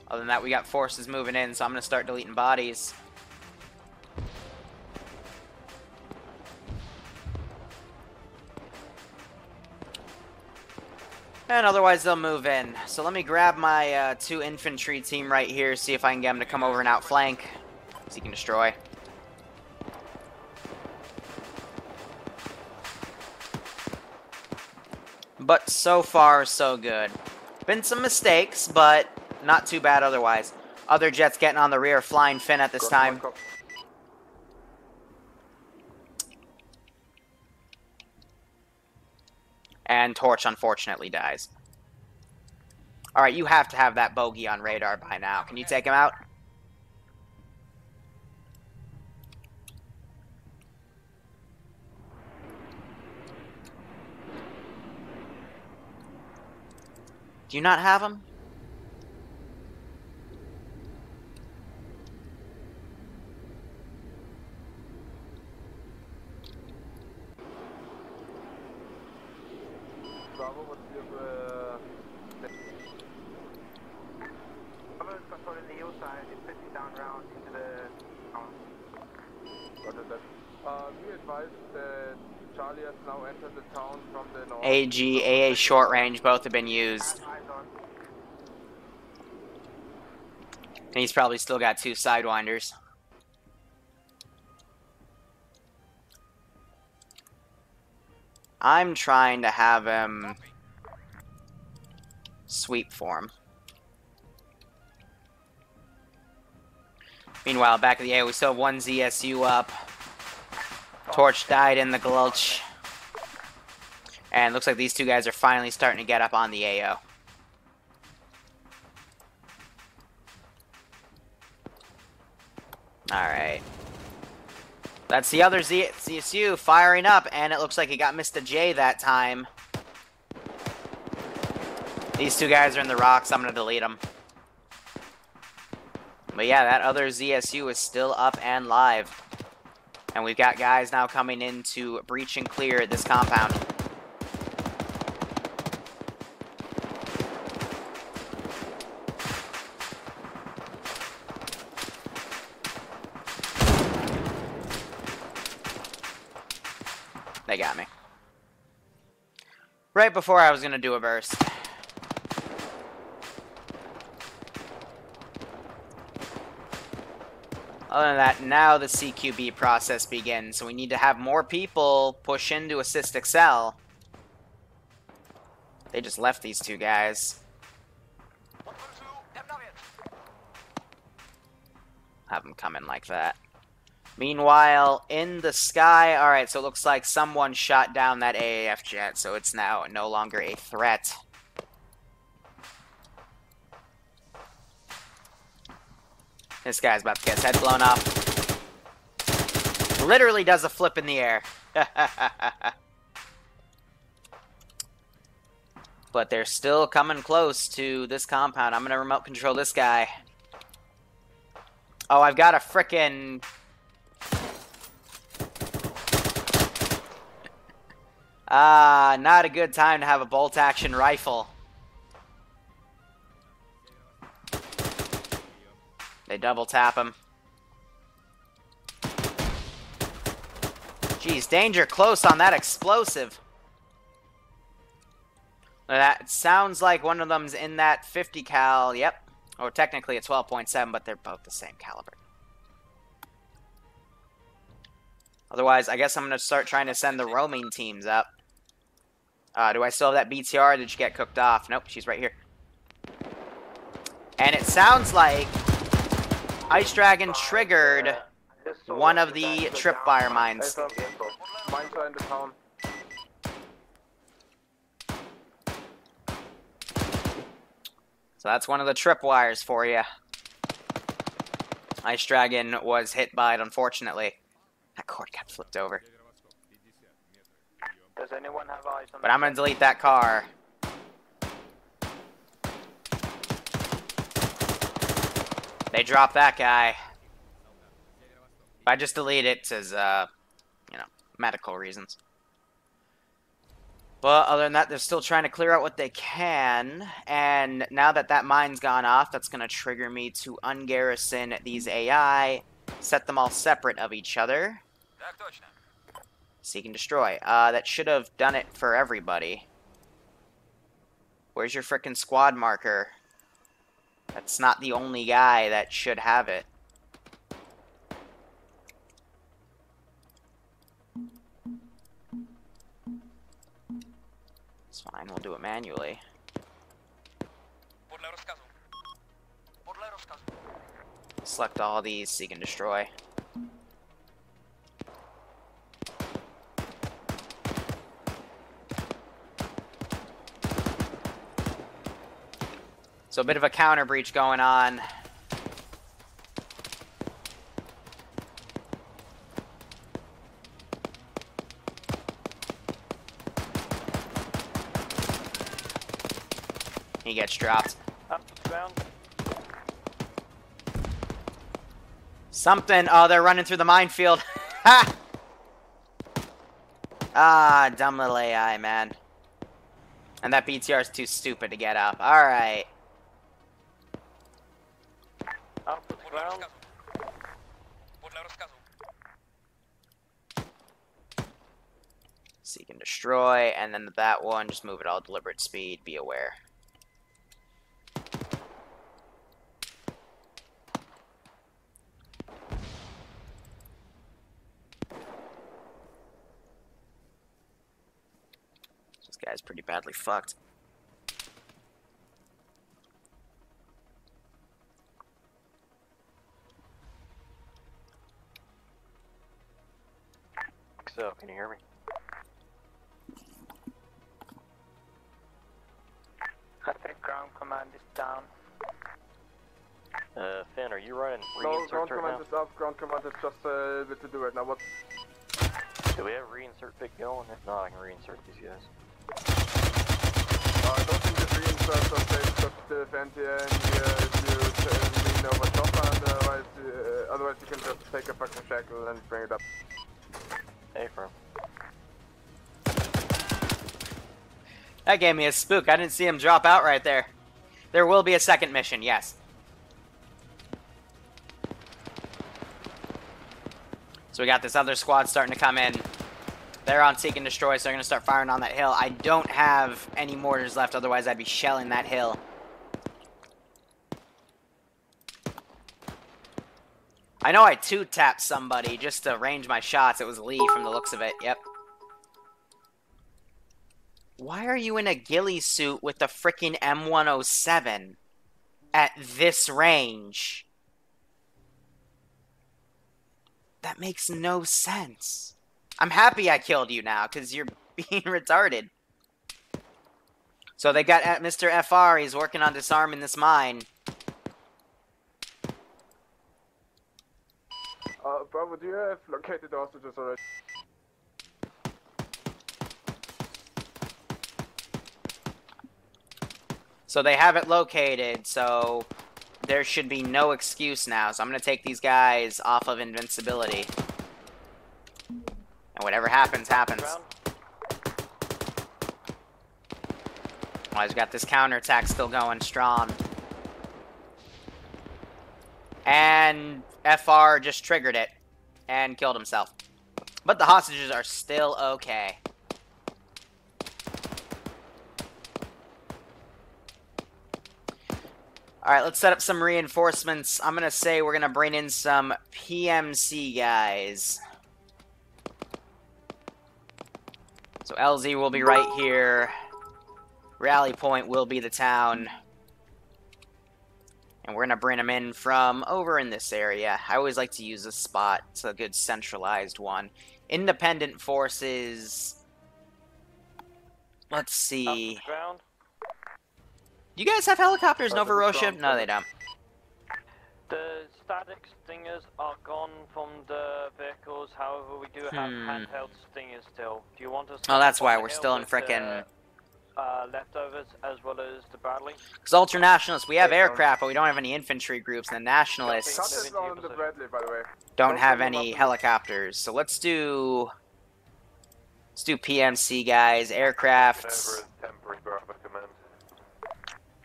Other than that, we got forces moving in, so I'm going to start deleting bodies. And otherwise, they'll move in. So let me grab my 2 infantry team right here, see if I can get them to come over and outflank. Seek and destroy. But so far, so good. Been some mistakes, but not too bad otherwise. Other jets getting on the rear, flying Finn at this time. And Torch, unfortunately, dies. Alright, you have to have that bogey on radar by now. Can you take him out? Do you not have him? Bravo, what's your... Bravo is controlling the Hillside, it's pushing down round into the town. Roger that. Be advised that Charlie has now entered the town from the north. AG, AA short range, both have been used. And he's probably still got 2 Sidewinders. I'm trying to have him sweep for him. Meanwhile, back at the A, we still have 1 ZSU up. Torch died in the Gulch. And looks like these 2 guys are finally starting to get up on the AO. Alright. That's the other ZSU firing up, and it looks like it got Mr. J that time. These two guys are in the rocks. I'm going to delete them. But yeah, that other ZSU is still up and live. And we've got guys now coming in to breach and clear this compound. They got me. Right before I was going to do a burst. Other than that, now the CQB process begins. So we need to have more people push in to assist Excel. They just left these two guys. Have them come in like that. Meanwhile, in the sky, alright, so it looks like someone shot down that AAF jet, so it's now no longer a threat. This guy's about to get his head blown off. Literally does a flip in the air. But they're still coming close to this compound. I'm gonna remote control this guy. Oh, I've got a frickin'... not a good time to have a bolt-action rifle. They double-tap him. Jeez, danger close on that explosive. That sounds like one of them's in that 50 cal, yep. Or technically a 12.7, but they're both the same caliber. Otherwise, I guess I'm going to start trying to send the roaming teams up. Do I still have that BTR, or did she get cooked off? Nope, she's right here. And it sounds like Ice Dragon triggered one of the tripwire mines. Mines are in the town. So that's one of the tripwires for you. Ice Dragon was hit by it, unfortunately. That cord got flipped over. Does anyone have eyes on? But I'm gonna delete that car. They dropped that guy. I just delete it as, you know, medical reasons. But other than that, they're still trying to clear out what they can. And now that that mine's gone off, that's going to trigger me to ungarrison these AI, set them all separate of each other. Seek and destroy. That should have done it for everybody. Where's your frickin' squad marker? That's not the only guy that should have it. It's fine, we'll do it manually. Select all these, seek and destroy. So a bit of a counter breach going on. He gets dropped. Something. Oh, they're running through the minefield. Ha! Ah, dumb little AI, man. And that BTR is too stupid to get up. Alright. Seek and destroy, and then that one, just move it all deliberate speed, be aware. This guy's pretty badly fucked. So, can you hear me? I think ground command is down. Finn, are you running No, reinsert ground right command now? is up, ground command is just a bit to do right now. What? Do we have reinsert pick going? If not, I can reinsert these guys. I don't think the reinsert are safe because the event here and you lean over top and otherwise you can just take a fucking shackle and bring it up. Hey, firm. That gave me a spook. I didn't see him drop out right there. There will be a second mission, yes. So we got this other squad starting to come in. They're on seek and destroy, so they're going to start firing on that hill. I don't have any mortars left, otherwise I'd be shelling that hill. I know I two-tapped somebody just to range my shots. It was Lee from the looks of it, yep. Why are you in a ghillie suit with the frickin' M107 at this range? That makes no sense. I'm happy I killed you now, because you're being retarded. So they got Mr. FR, he's working on disarming this mine. Bravo, do you have located hostages already? So they have it located, so there should be no excuse now. So I'm going to take these guys off of invincibility. And whatever happens, happens. Well, I've got this counterattack still going strong. And FR just triggered it and killed himself. But the hostages are still okay. Alright, let's set up some reinforcements. I'm gonna say we're gonna bring in some PMC guys. So LZ will be right here. Rally point will be the town. And we're gonna bring them in from over in this area. I always like to use this spot. It's a good centralized one. Independent forces. Let's see. Do you guys have helicopters, Novorossiysk? No, they don't. The static stingers are gone from the vehicles, however we do have handheld stingers still. Do you want us to... Oh, that's why we're still in frickin'... leftovers as well as the Bradley? Because Ultranationalists, we have aircraft, but we don't have any infantry groups, and the Nationalists on the Bradley, by the way. don't have any helicopters. So let's do PMC, guys. Aircrafts.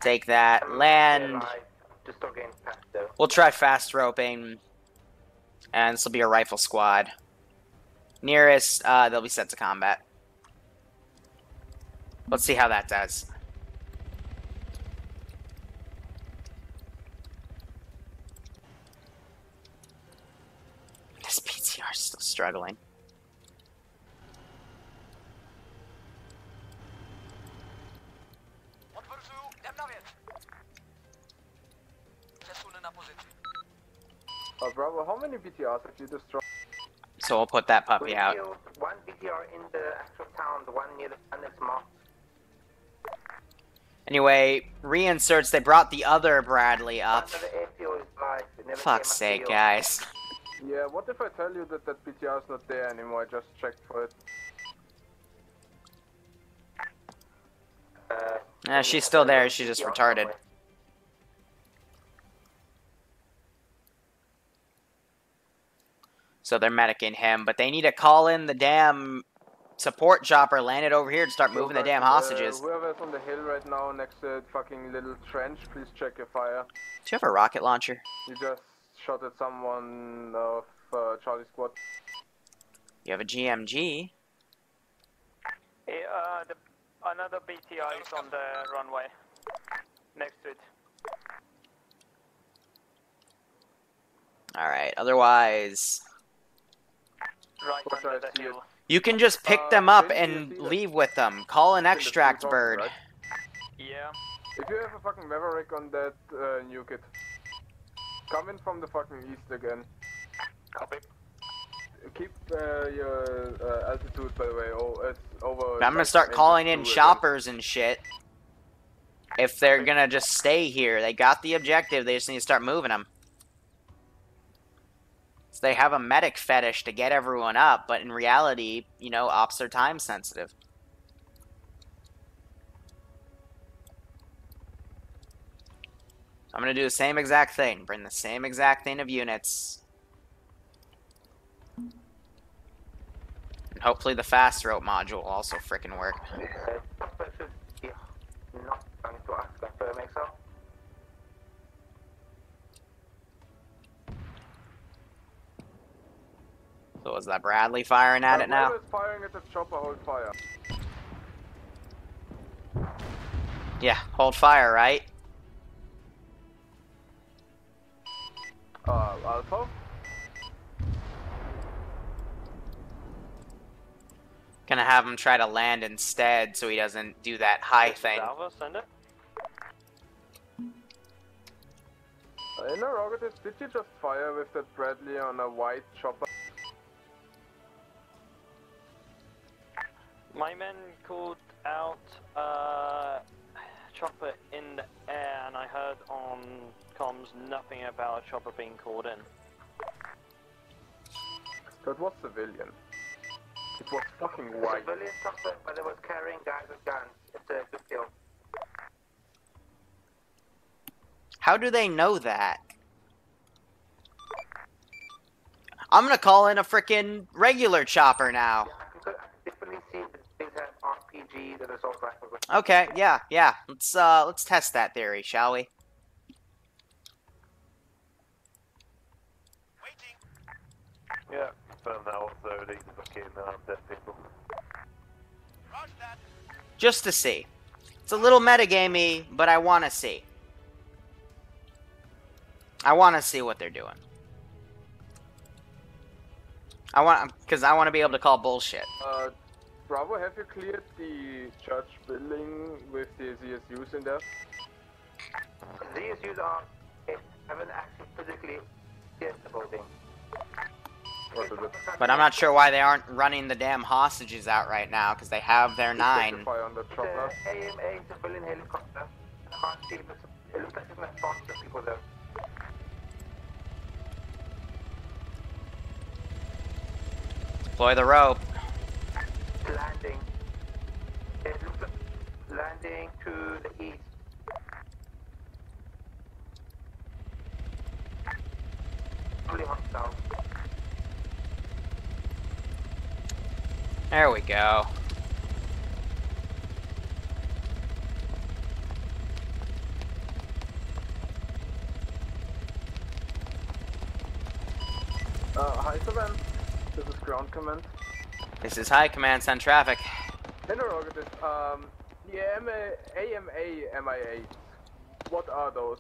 Take that. Land. We'll try fast roping. And this will be a rifle squad. Nearest, they'll be sent to combat. Let's see how that does. This PTR is still struggling. Bravo, how many BTRs have you destroyed? So we'll put that puppy out. One BTR in the actual town, the one near the sun is marked. Anyway, reinserts, they brought the other Bradley up. Fuck's sake, guys. Yeah, what if I tell you that that BTR is not there anymore? I just checked for it. She's still there, she's just retarded. So they're medicing him, but they need to call in the damn support chopper, land it over here, and start moving the damn hostages. Whoever's on the hill right now next to that fucking little trench, please check your fire. Do you have a rocket launcher? You just shot at someone of Charlie Squad. You have a GMG. Another BTR is on the runway. Next to it. Alright, otherwise... Right under the hill. You can just pick them up and leave with them. Call an extract bird. Right? Yeah. If you have a fucking Maverick on that, nuke it. Come in from the fucking east again. Copy. Keep your altitude, by the way. Oh, it's over. I'm gonna start calling in choppers and shit. if they're gonna just stay here. They got the objective, they just need to start moving them. So they have a medic fetish to get everyone up, but in reality, you know, ops are time sensitive. So I'm gonna do the same exact thing. Bring the same exact thing of units. And hopefully the fast rope module will also frickin' work. Not going to ask confirming so. So is that Bradley firing at it now? Whoever's firing at the chopper, hold fire. Yeah, hold fire, right? Alpha? Gonna have him try to land instead so he doesn't do that high thing. Salva, send it. Interrogative, did you just fire with that Bradley on a white chopper? My men called out chopper in the air, and I heard on comms nothing about a chopper being called in. That was civilian. It was fucking white. Civilian chopper, but it was carrying guys with guns. It's a good deal. How do they know that? I'm gonna call in a frickin' regular chopper now. Yeah, I can definitely see that these have RPG, that assault rifles. Okay, yeah. Let's test that theory, shall we? Yeah, confirm that also. These are fucking dead people. Roger that. Just to see. It's a little metagamey, but I wanna see. I wanna see what they're doing. Because I want to be able to call bullshit. Bravo, have you cleared the church building with the ZSUs in there? ZSUs haven't actually physically cleared the building. But I'm not sure why they aren't running the damn hostages out right now, because they have their 9. Fire on the chopper. AMA civilian helicopter. I can't see, but it looks like it's not faster people there. Deploy the rope. Landing. It looks like landing to the east. Probably hostile. There we go. Hi, Command. This is ground command. This is high command, send traffic. Interrogative, the AMA MI8, what are those?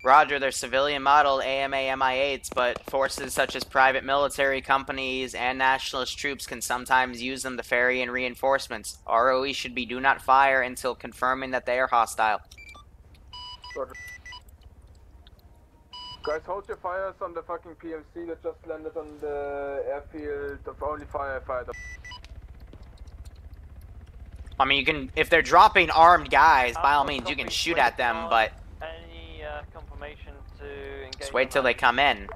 Roger, they're civilian model AMA MI8s, but forces such as private military companies and nationalist troops can sometimes use them to ferry in reinforcements. ROE should be do not fire until confirming that they are hostile. Roger. Guys, hold your fires on the fucking PMC that just landed on the airfield of only firefighter. I mean, you can, if they're dropping armed guys, by all means, you can shoot at them, but Any confirmation to engage? just wait till they come in.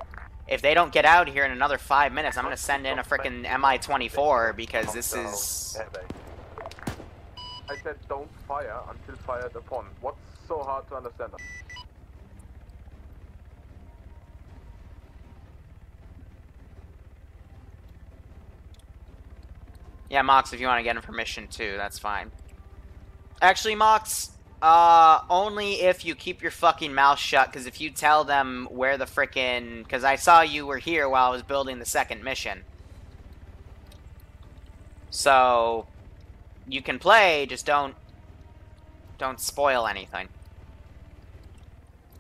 If they don't get out here in another 5 minutes, I'm gonna send in a frickin' Mi-24 because this is. I said don't fire until fired upon. What's so hard to understand? Yeah, Mox, if you want to get information too, that's fine. Actually, Mox, only if you keep your fucking mouth shut, because if you tell them where the frickin'... Because I saw you were here while I was building the second mission. So, you can play, just don't spoil anything.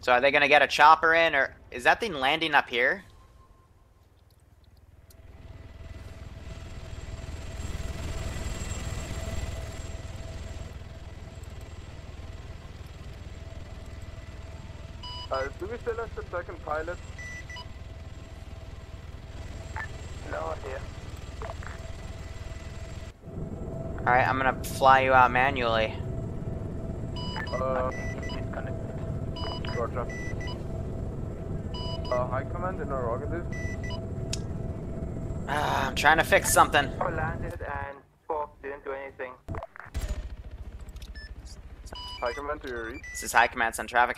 So are they going to get a chopper in, or... Is that thing landing up here? Do we still have the second pilot? No idea. Alright, I'm gonna fly you out manually. Roger. High command in our organization. I'm trying to fix something. I landed and Spock didn't do anything. High command, do you read? This is High Command, send traffic.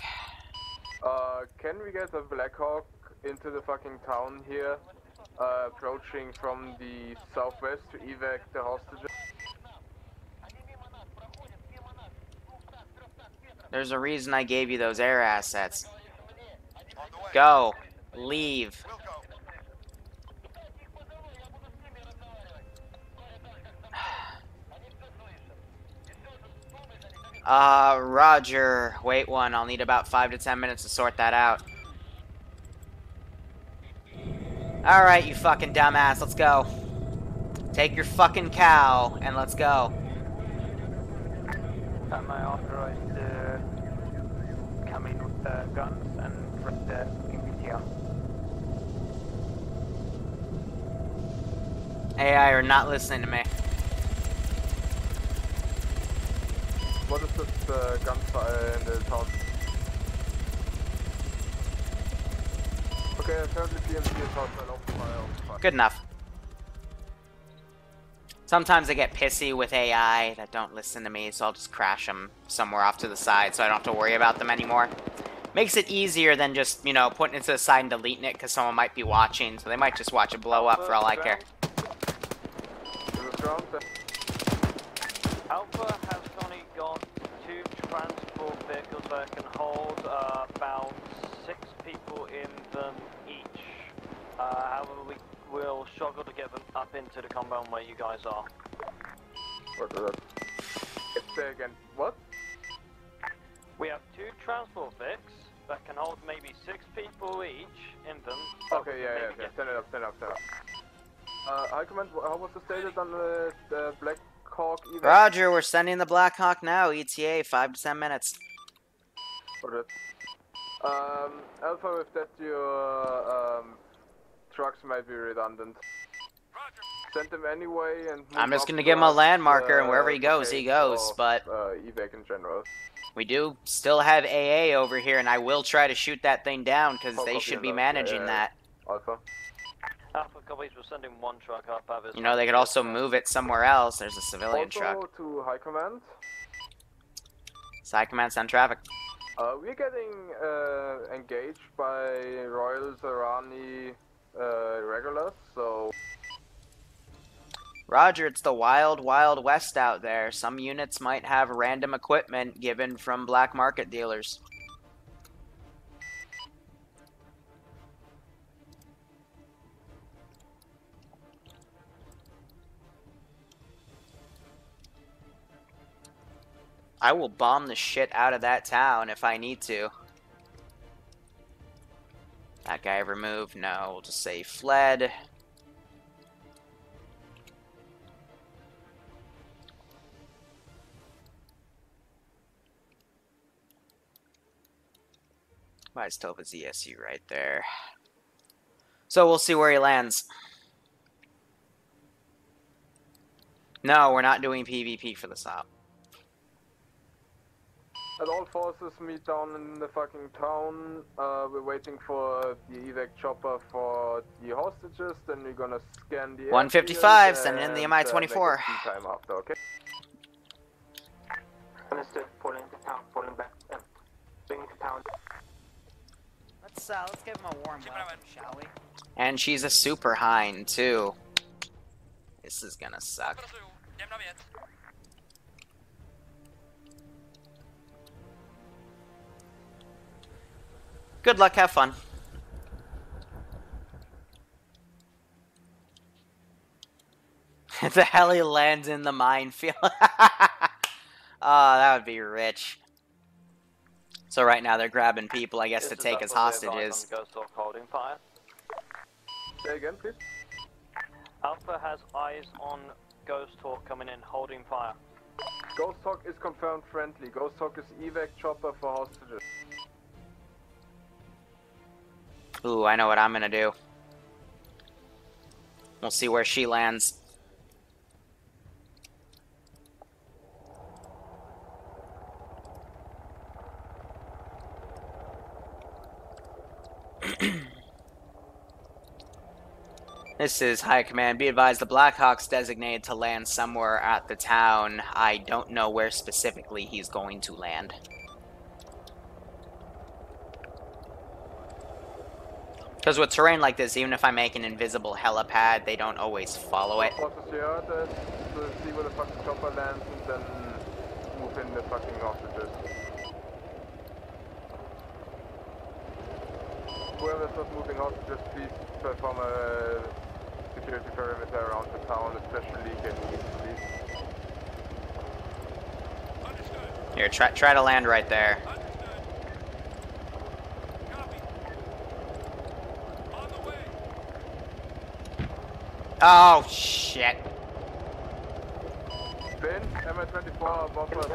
Can we get a Black Hawk into the fucking town here? Approaching from the southwest to evac the hostages. There's a reason I gave you those air assets. Go. Leave. Roger. Wait one. I'll need about 5 to 10 minutes to sort that out. Alright, you fucking dumbass. Let's go. Take your fucking cow and let's go. Am I authorized to come in with the guns and rip the militia? AI are not listening to me. What is this gunfire in the town? Okay, apparently PMC is outside, open fire. Good enough. Sometimes I get pissy with AI that don't listen to me, so I'll just crash them somewhere off to the side so I don't have to worry about them anymore. Makes it easier than just, you know, putting it to the side and deleting it because someone might be watching, so they might just watch it blow up for all I care. Alpha has only got 2 transport vehicles that can hold about 6 people in them each. However, we will struggle to get them up into the compound where you guys are. What is that? Say again. What? We have 2 transport Vics that can hold maybe 6 people each in them. Okay, yeah. Stand it up. High Command, how was it stated on the Black Hawk event? Roger, we're sending the Black Hawk now. ETA, 5 to 10 minutes. Alright. Alpha, if that your trucks might be redundant. Send them anyway and I'm just gonna give him a land marker and wherever he goes, but evac in general. We do still have AA over here and I will try to shoot that thing down because they should be managing that. Alpha. Alpha copies, we're sending 1 truck up. You know, they could also move it somewhere else. There's a civilian truck. To High Command. It's High Command, send traffic. We're getting engaged by Royals, Irani regulars, so... Roger, it's the wild, wild west out there. Some units might have random equipment given from black market dealers. I will bomb the shit out of that town if I need to. That guy removed? No, we'll just say fled. I still have a ZSU right there. So we'll see where he lands. No, we're not doing PvP for the SOP. And all forces meet down in the fucking town. We're waiting for the evac chopper for the hostages. Then we're gonna scan the 155, sending in the Mi-24. Time after, okay? Understood. Pulling to town. Pulling back. Bringing to town. Let's give him a warm welcome, shall we? And she's a super hind too. This is gonna suck. Good luck, have fun. The heli lands in the minefield. Oh, that would be rich. So right now they're grabbing people, I guess, to take as hostages. Say again, please. Alpha has eyes on Ghost Hawk coming in, holding fire. Ghost Hawk is confirmed friendly. Ghost Hawk is evac chopper for hostages. Ooh, I know what I'm gonna do. We'll see where she lands. This is High Command. Be advised, the Blackhawk's designated to land somewhere at the town. I don't know where specifically he's going to land. Because with terrain like this, even if I make an invisible helipad, they don't always follow it. Forces here, see where the fucking chopper lands and then move in the fucking hostages. Whoever's not moving hostages, please perform a security perimeter around the town, especially getting east, please. Here, try to land right there. Oh, shit. Finn, MI-24 above us.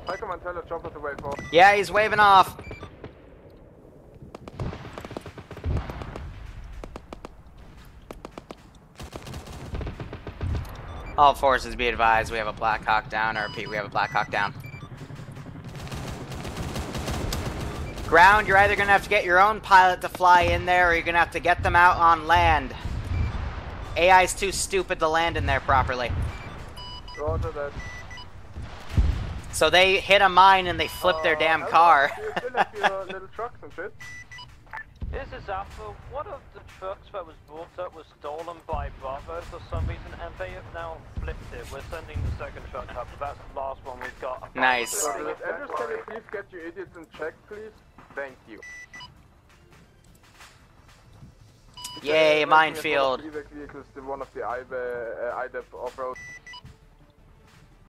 High Command, tell the chopper to wait for. Yeah, he's waving off. All forces be advised, we have a Black Hawk down. I repeat, we have a Black Hawk down. Ground, you're either going to have to get your own pilot to fly in there, or you're going to have to get them out on land. AI's too stupid to land in there properly. Roger that. So they hit a mine and they flip their damn car. You still have your little trucks and shit? This is Alpha. One of the trucks that was brought up was stolen by Bravo for some reason, and they have now flipped it. We're sending the second truck up, but that's the last one we've got. Nice. Andrews, can you please get your idiots in check, please? Thank you. Yay, minefield. Vehicles, one of the IDAP off-road.